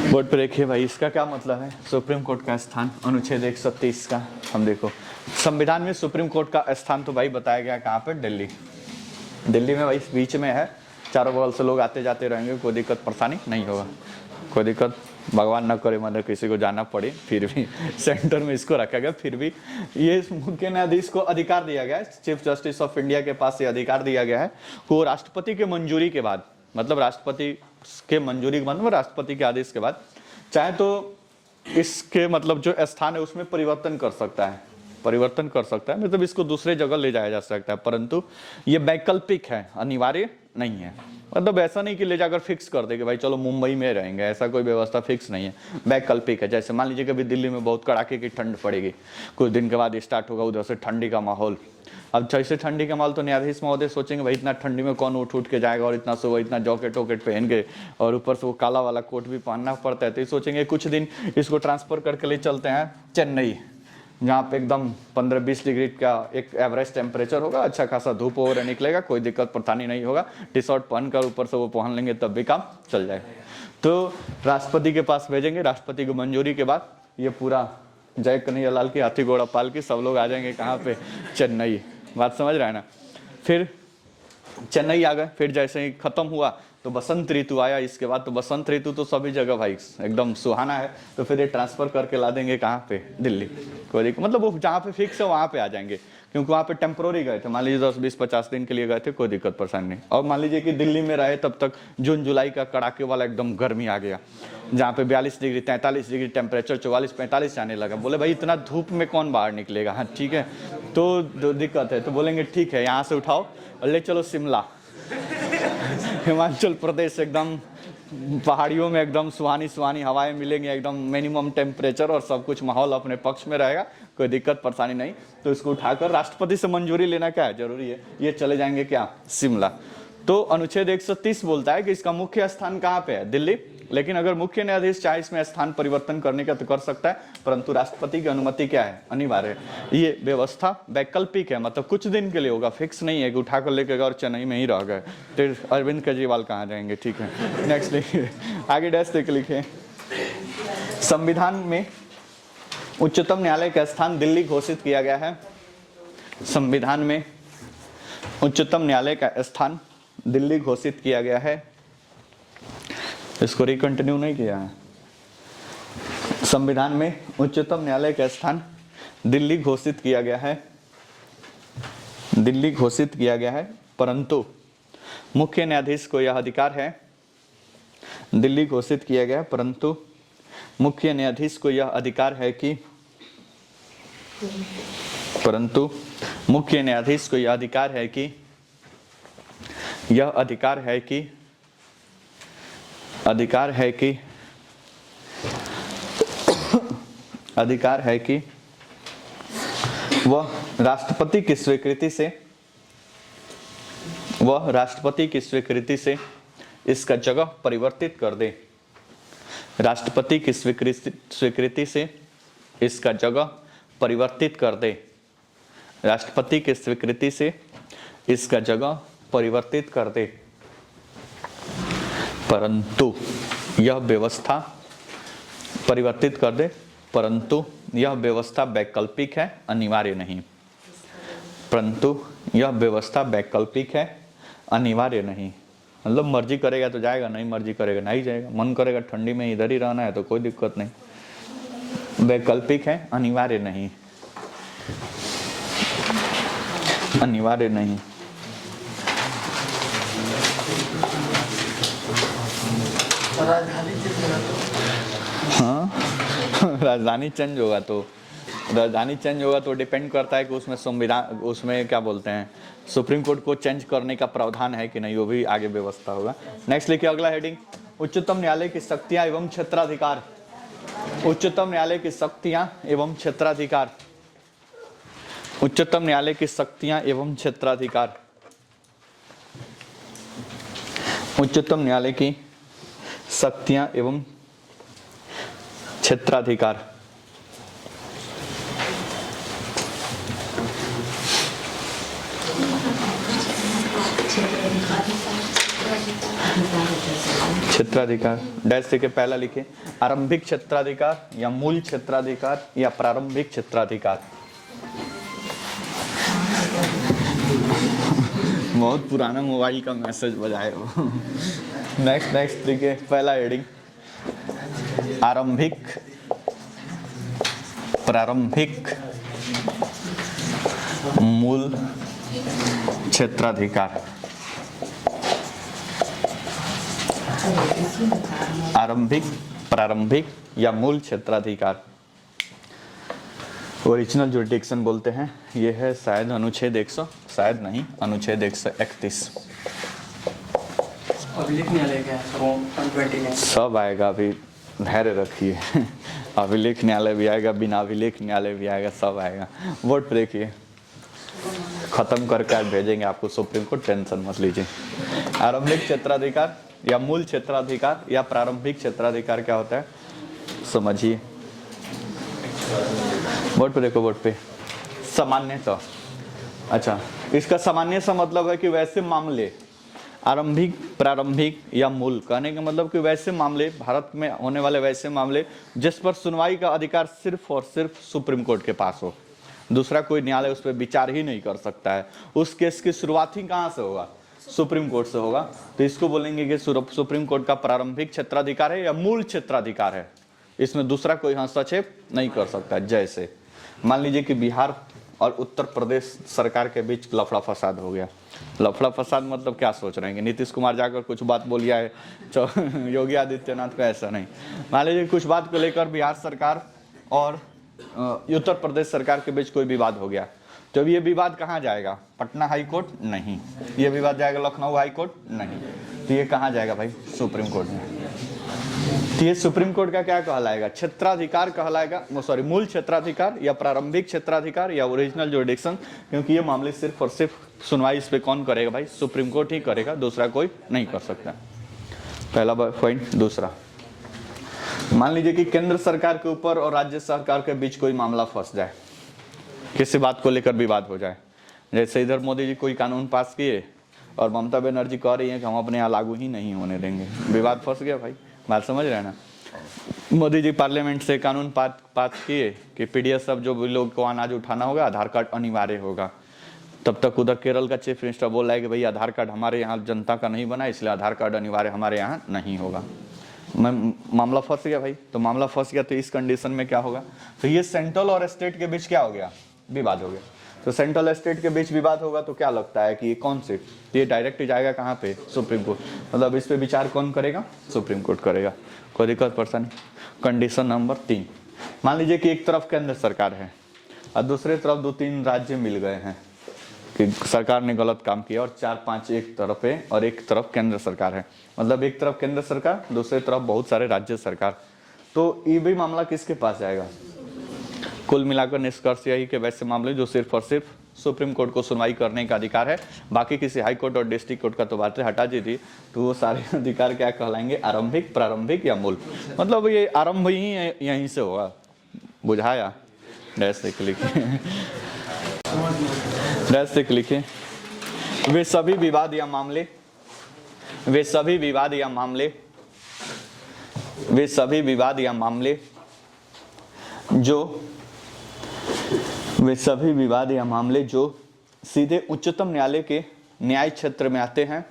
बोर्ड पर देखिए भाई, इसका क्या मतलब है? सुप्रीम कोर्ट का स्थान, अनुच्छेद 130 का। हम देखो, संविधान में सुप्रीम कोर्ट का स्थान तो भाई बताया गया कहाँ पर? दिल्ली। दिल्ली में भाई बीच में है, चारों बगल से लोग आते जाते रहेंगे, कोई दिक्कत परेशानी नहीं होगा, कोई दिक्कत भगवान न करे, मतलब किसी को जाना पड़े, फिर भी सेंटर में इसको रखा गया। फिर भी ये मुख्य न्यायाधीश को अधिकार दिया गया है, चीफ जस्टिस ऑफ इंडिया के पास ये अधिकार दिया गया है को राष्ट्रपति के मंजूरी के बाद, मतलब राष्ट्रपति के मंजूरी के बाद, मतलब राष्ट्रपति के आदेश के बाद, चाहे तो इसके मतलब जो स्थान है उसमें परिवर्तन कर सकता है, परिवर्तन कर सकता है, मतलब इसको दूसरे जगह ले जाया जा सकता है, परंतु ये वैकल्पिक है, अनिवार्य नहीं है। मतलब ऐसा नहीं कि ले जाकर फिक्स कर दे कि भाई चलो मुंबई में रहेंगे, ऐसा कोई व्यवस्था फिक्स नहीं है, वैकल्पिक है। जैसे मान लीजिए कि अभी दिल्ली में बहुत कड़ाके की ठंड पड़ेगी, कुछ दिन के बाद स्टार्ट होगा उधर से ठंडी का माहौल। अब जैसे ठंडी का माहौल, तो न्यायाधीश महोदय सोचेंगे भाई इतना ठंडी में कौन उठ के जाएगा, और इतना सुबह इतना जॉकेट वॉकेट पहन के, और ऊपर से वो काला वाला कोट भी पहनना पड़ता है, तो ये सोचेंगे कुछ दिन इसको ट्रांसफर करके ले चलते हैं चेन्नई, जहाँ पे एकदम 15-20 डिग्री का एक एवरेज टेम्परेचर होगा, अच्छा खासा धूप वगैरह निकलेगा, कोई दिक्कत परेशानी नहीं होगा, टी शर्ट पहनकर ऊपर से वो पहन लेंगे तब भी काम चल जाएगा। तो राष्ट्रपति के पास भेजेंगे, राष्ट्रपति की मंजूरी के बाद ये पूरा जय कन्हैया लाल की हाथी घोड़ा पाल की सब लोग आ जाएंगे कहाँ पे? चेन्नई। बात समझ रहा है ना? फिर चेन्नई आ गए, फिर जैसे ही खत्म हुआ तो बसंत ऋतु आया, इसके बाद तो बसंत ऋतु तो सभी जगह भाई एकदम सुहाना है, तो फिर ये ट्रांसफर करके ला देंगे कहाँ पे? दिल्ली। कोई मतलब वो जहाँ पे फिक्स है वहाँ पे आ जाएंगे, क्योंकि वहाँ पे टेम्पोररी गए थे, मान लीजिए 10-20-50 दिन के लिए गए थे, कोई दिक्कत परेशानी नहीं। और मान लीजिए कि दिल्ली में रहे तब तक जून जुलाई का कड़ाके वाला एकदम गर्मी आ गया, जहाँ पे 42 डिग्री 43 डिग्री टेम्परेचर 44-45 आने लगा, बोले भाई इतना धूप में कौन बाहर निकलेगा? हाँ ठीक है, तो दिक्कत है, तो बोलेंगे ठीक है यहाँ से उठाओ और ले चलो शिमला, हिमाचल प्रदेश, एकदम पहाड़ियों में एकदम सुहानी सुहानी हवाएं मिलेंगी, एकदम मिनिमम टेम्परेचर और सब कुछ माहौल अपने पक्ष में रहेगा, कोई दिक्कत परेशानी नहीं। तो इसको उठाकर राष्ट्रपति से मंजूरी लेना क्या है? जरूरी है। ये चले जाएंगे क्या? शिमला। तो अनुच्छेद 130 बोलता है कि इसका मुख्य स्थान कहाँ पे है? दिल्ली। लेकिन अगर मुख्य न्यायाधीश चाहे इसमें स्थान परिवर्तन करने का तो कर सकता है, परंतु राष्ट्रपति की अनुमति क्या है? अनिवार्य है। ये व्यवस्था वैकल्पिक है, मतलब कुछ दिन के लिए होगा, फिक्स नहीं है कि उठाकर लेके गए और चेन्नई में ही रह गए, तो अरविंद केजरीवाल कहाँ जाएंगे? ठीक है, नेक्स्ट लिखिए, आगे डैश देख लिखिए, संविधान में उच्चतम न्यायालय का स्थान दिल्ली घोषित किया गया है। संविधान में उच्चतम न्यायालय का स्थान दिल्ली घोषित किया गया है। इसको रिकंटिन्यू नहीं किया है। संविधान में उच्चतम न्यायालय का स्थान दिल्ली घोषित किया गया है, दिल्ली घोषित किया गया है, परंतु मुख्य न्यायाधीश को यह अधिकार है, दिल्ली घोषित किया गया है, परंतु मुख्य न्यायाधीश को यह अधिकार है कि, परंतु मुख्य न्यायाधीश को यह अधिकार है कि, यह अधिकार है कि, अधिकार है कि, अधिकार है कि वह राष्ट्रपति की स्वीकृति से, वह राष्ट्रपति की स्वीकृति से इसका जगह परिवर्तित कर दे, राष्ट्रपति की स्वीकृति से इसका जगह परिवर्तित कर दे, राष्ट्रपति की स्वीकृति से इसका जगह परिवर्तित कर दे। परंतु यह व्यवस्था, परिवर्तित कर दे, परंतु यह व्यवस्था वैकल्पिक है, अनिवार्य नहीं। परंतु यह व्यवस्था वैकल्पिक है, अनिवार्य नहीं। मतलब मर्जी करेगा तो जाएगा, नहीं मर्जी करेगा नहीं जाएगा, मन करेगा ठंडी में इधर ही रहना है तो कोई दिक्कत नहीं। वैकल्पिक है, अनिवार्य नहीं, अनिवार्य नहीं। हाँ राजधानी चेंज होगा तो, राजधानी चेंज होगा तो डिपेंड करता है कि उसमें संविधान, उसमें क्या बोलते हैं, सुप्रीम कोर्ट को चेंज करने का प्रावधान है कि नहीं, वो भी आगे व्यवस्था होगा। नेक्स्ट लिखिए अगला हेडिंग, उच्चतम न्यायालय की शक्तियां एवं क्षेत्राधिकार। उच्चतम न्यायालय की शक्तियां एवं क्षेत्राधिकार। उच्चतम न्यायालय की शक्तियां एवं क्षेत्राधिकार। उच्चतम न्यायालय की शक्तियां एवं क्षेत्राधिकार। क्षेत्राधिकार डैश के पहला लिखे, आरंभिक क्षेत्राधिकार या मूल क्षेत्राधिकार या प्रारंभिक क्षेत्राधिकार। बहुत पुराना मोबाइल का मैसेज बजाए वो। नेक्स्ट देखिए पहला हेडिंग, आरंभिक, प्रारंभिक, मूल क्षेत्राधिकार। आरंभिक, प्रारंभिक या मूल क्षेत्राधिकार। ओरिजिनल जुरिडिक्शन बोलते हैं, ये है शायद अनुच्छेद 100, शायद नहीं, अनुच्छेद 131। अभिलेख न्यायालय क्या है? 129 सब आएगा, अभी धैर्य रखिए। अभिलेख न्यायालय भी आएगा, बिना अभिलेख न्यायालय भी आएगा, सब आएगा। वोट पे देखिए, खत्म करके आज भेजेंगे आपको सुप्रीम कोर्ट, टेंशन मत लीजिए। आरंभिक क्षेत्राधिकार या मूल क्षेत्राधिकार या प्रारंभिक क्षेत्राधिकार क्या होता है समझिए। वोट पे देखो, वोट पे सामान्यतः, अच्छा इसका सामान्य सा मतलब है कि वैसे मामले, आरंभिक, प्रारंभिक या मूल, कहने का मतलब कि वैसे मामले, भारत में होने वाले वैसे मामले जिस पर सुनवाई का अधिकार सिर्फ और सिर्फ सुप्रीम कोर्ट के पास हो, दूसरा कोई न्यायालय उस पर विचार ही नहीं कर सकता है। उस केस की शुरुआत ही कहाँ से होगा? सुप्रीम कोर्ट से होगा। तो इसको बोलेंगे कि सुप्रीम कोर्ट का प्रारंभिक क्षेत्राधिकार है या मूल क्षेत्राधिकार है, इसमें दूसरा कोई हस्तक्षेप नहीं कर सकता। जैसे मान लीजिए कि बिहार और उत्तर प्रदेश सरकार के बीच लफड़ा फसाद हो गया। लफड़ा फसाद मतलब क्या सोच रहे हैं कि नीतीश कुमार जाकर कुछ बात बोलिया है योगी आदित्यनाथ को? ऐसा नहीं। मान लीजिए कुछ बात को लेकर बिहार सरकार और उत्तर प्रदेश सरकार के बीच कोई विवाद हो गया, तो अब ये विवाद कहाँ जाएगा? Patna high court? नहीं। ये विवाद जाएगा लखनऊ हाई कोर्ट? नहीं। तो ये कहाँ जाएगा भाई? सुप्रीम कोर्ट में। तो ये सुप्रीम कोर्ट का क्या कहलाएगा? क्षेत्राधिकार कहलाएगा, सॉरी मूल क्षेत्राधिकार या प्रारंभिक क्षेत्राधिकार या ओरिजिनल जुरिडिक्शन, क्योंकि ये मामले सिर्फ और सिर्फ सुनवाई इस पे कौन करेगा भाई? सुप्रीम कोर्ट ही करेगा, दूसरा कोई नहीं कर सकता। पहला पॉइंट। दूसरा, मान लीजिए कि केंद्र सरकार के ऊपर और राज्य सरकार के बीच कोई मामला फंस जाए, किसी बात को लेकर विवाद हो जाए। जैसे इधर मोदी जी कोई कानून पास किए और ममता बनर्जी कह रही है कि हम अपने यहाँ लागू ही नहीं होने देंगे, विवाद फंस गया भाई। बात समझ रहे हैं ना? मोदी जी पार्लियामेंट से कानून पास किए कि पीडीएस सब जो भी लोग को अनाज उठाना होगा आधार कार्ड अनिवार्य होगा। तब तक उधर केरल का चीफ मिनिस्टर बोल रहा है कि भाई आधार कार्ड हमारे यहाँ जनता का नहीं बना, इसलिए आधार कार्ड अनिवार्य हमारे यहाँ नहीं होगा। मामला फंस गया भाई। तो मामला फंस गया तो इस कंडीशन में क्या होगा? तो ये सेंट्रल और स्टेट के बीच क्या हो गया? विवाद हो गया। तो सेंट्रल स्टेट के बीच विवाद होगा तो क्या लगता है कि ये कौन से, ये डायरेक्ट जाएगा कहाँ पे? Supreme court. मतलब इस पे विचार कौन करेगा? सुप्रीम कोर्ट करेगा। कोई दिक्कत परेशानी? कंडीशन नंबर 3, मान लीजिए कि एक तरफ केंद्र सरकार है और दूसरे तरफ 2-3 राज्य मिल गए हैं कि सरकार ने गलत काम किया, और 4-5 एक तरफ है और एक तरफ केंद्र सरकार है। मतलब एक तरफ केंद्र सरकार, दूसरे तरफ बहुत सारे राज्य सरकार। तो ये भी मामला किसके पास जाएगा? कुल मिलाकर निष्कर्ष यही कि वैसे मामले जो सिर्फ और सिर्फ सुप्रीम कोर्ट को सुनवाई करने का अधिकार है, बाकी किसी हाई कोर्ट और डिस्ट्रिक्ट कोर्ट का तो बातें हटा दीजिए, तो वो सारे अधिकार क्या कहलाएंगे? आरंभिक, प्रारंभिक या मूल। मतलब ये आरंभ ही यहीं से होगा। बुझाया? डैश से लिखे, डैश से लिखे। वे सभी विवाद या मामले वे सभी विवाद या मामले जो सीधे उच्चतम न्यायालय के न्याय क्षेत्र में आते हैं,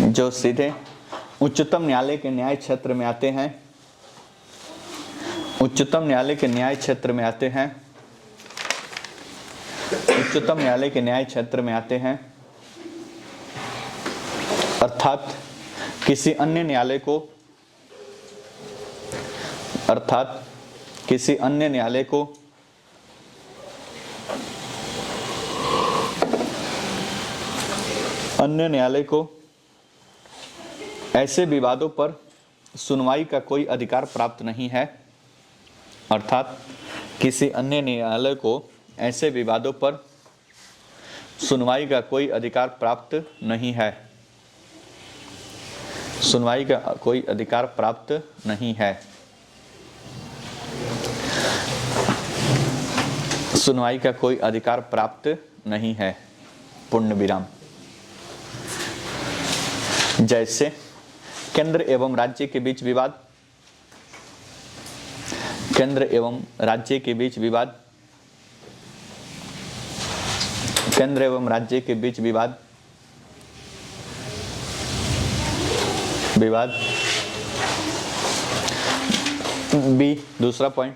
जो सीधे उच्चतम न्यायालय के न्याय क्षेत्र में आते हैं, उच्चतम न्यायालय के न्याय क्षेत्र में आते हैं, उच्चतम न्यायालय के न्याय क्षेत्र में आते हैं, अर्थात किसी अन्य न्यायालय को ऐसे विवादों पर सुनवाई का कोई अधिकार प्राप्त नहीं है, अर्थात किसी अन्य न्यायालय को ऐसे विवादों पर सुनवाई का कोई अधिकार प्राप्त नहीं है, सुनवाई का कोई अधिकार प्राप्त नहीं है, सुनवाई का कोई अधिकार प्राप्त नहीं है, पूर्ण विराम। जैसे केंद्र एवं राज्य के बीच विवाद, केंद्र एवं राज्य के बीच विवाद, केंद्र एवं राज्य के बीच विवाद, बी दूसरा पॉइंट,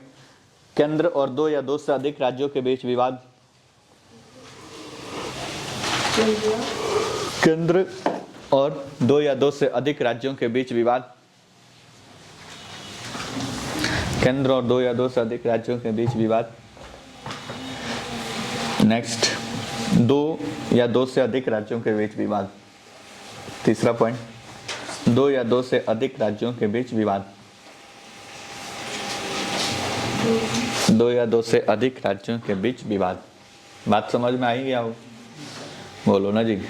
केंद्र और दो या दो से अधिक राज्यों के बीच विवाद, केंद्र और दो या दो से अधिक राज्यों के बीच विवाद, केंद्र और दो या दो से अधिक राज्यों के बीच विवाद। नेक्स्ट, दो या दो से अधिक राज्यों के बीच विवाद। तीसरा पॉइंट, दो या दो से अधिक राज्यों के बीच विवाद, दो या दो से अधिक राज्यों के बीच विवाद। बात समझ में आई क्या? बोलो ना जी।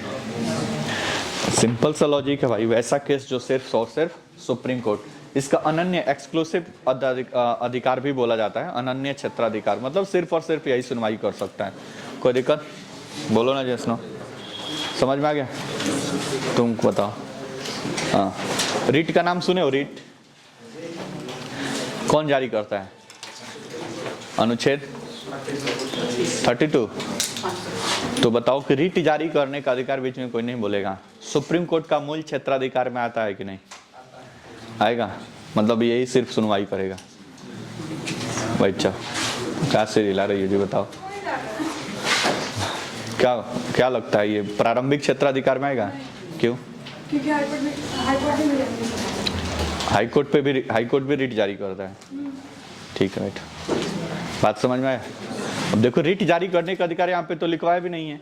सिंपल सा लॉजिक है भाई। वैसा केस जो सिर्फ और सिर्फ सुप्रीम कोर्ट, इसका अनन्य एक्सक्लूसिव अधिकार भी बोला जाता है, अनन्य क्षेत्राधिकार, मतलब सिर्फ और सिर्फ यही सुनवाई कर सकता है। कोई दिक्कत? बोलो ना जैसनो, समझ में आ गया? तुम बताओ। हाँ, रीट का नाम सुने हो? रीट कौन जारी करता है? अनुच्छेद 32। तो बताओ कि रीट जारी करने का अधिकार बीच में कोई नहीं बोलेगा। सुप्रीम कोर्ट का मूल क्षेत्राधिकार में आता है कि नहीं? आएगा, मतलब यही सिर्फ सुनवाई करेगा। भाई अच्छा, क्या से हिला रही है जी? बताओ क्या क्या लगता है, ये प्रारंभिक क्षेत्राधिकार में आएगा? क्यों? क्योंकि हाईकोर्ट भी रीट जारी करता है। ठीक है, राइट, बात समझ में आया? अब देखो, रीट जारी करने का अधिकार यहाँ पे तो लिखवाया भी नहीं है,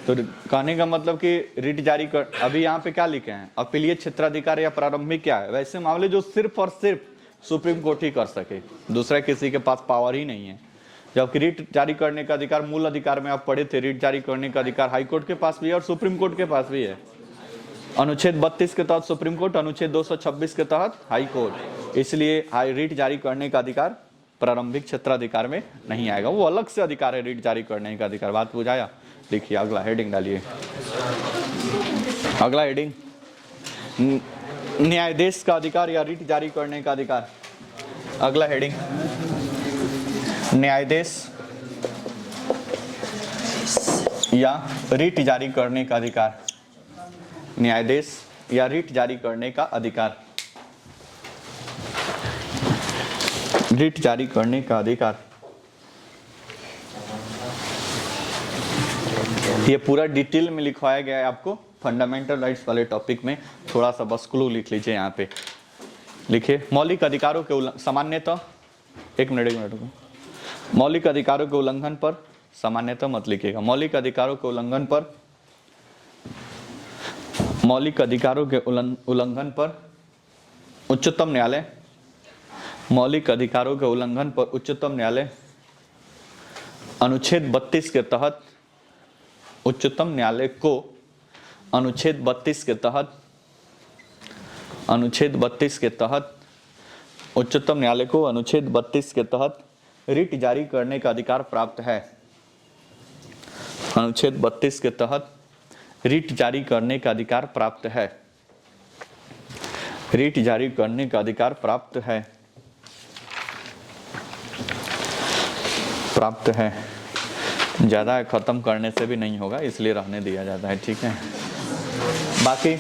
तो कहने का मतलब कि रीट जारी कर, अभी यहाँ पे क्या लिखे हैं? अपीलीय क्षेत्राधिकार या प्रारंभिक क्या है? वैसे मामले जो सिर्फ और सिर्फ सुप्रीम कोर्ट ही कर सके, दूसरा किसी के पास पावर ही नहीं है। जबकि रीट जारी करने का अधिकार मूल अधिकार में आप पढ़े थे, रीट जारी करने का अधिकार हाईकोर्ट के पास भी है और सुप्रीम कोर्ट के पास भी है। अनुच्छेद 32 के तहत सुप्रीम कोर्ट, अनुच्छेद 226 के तहत हाई कोर्ट। इसलिए रीट जारी करने का अधिकार प्रारंभिक क्षेत्राधिकार में नहीं आएगा, वो अलग से अधिकार है रीट जारी करने का अधिकार। बात बुझाया? देखिए अगला हेडिंग डालिए। अगला हेडिंग, न्यायाधीश का अधिकार या रीट जारी करने का अधिकार। अगला हेडिंग, न्यायाधीश या रीट जारी करने का अधिकार। न्यायाधीश या रीट जारी करने का अधिकार। रीट जारी करने का अधिकार, ये पूरा डिटेल में लिखवाया गया है आपको फंडामेंटल राइट्स वाले टॉपिक में। थोड़ा सा बस क्लू लिख लीजिए यहाँ पे। लिखिए, मौलिक अधिकारों के सामान्यतः, एक मिनट रुको, मौलिक अधिकारों के उल्लंघन पर, सामान्यतः मत लिखिएगा, मौलिक अधिकारों के उल्लंघन पर, मौलिक अधिकारों के उल्लंघन पर उच्चतम न्यायालय, मौलिक अधिकारों के उल्लंघन पर उच्चतम न्यायालय अनुच्छेद 32 के तहत, उच्चतम न्यायालय को अनुच्छेद 32 के तहत, अनुच्छेद 32 के तहत, उच्चतम न्यायालय को अनुच्छेद 32 के तहत रीट जारी करने का अधिकार प्राप्त है। अनुच्छेद 32 के तहत रिट जारी करने का अधिकार प्राप्त है। रिट जारी करने का अधिकार प्राप्त है, प्राप्त है। ज़्यादा ख़त्म करने से भी नहीं होगा, इसलिए रहने दिया जाता है, ठीक है। बाकी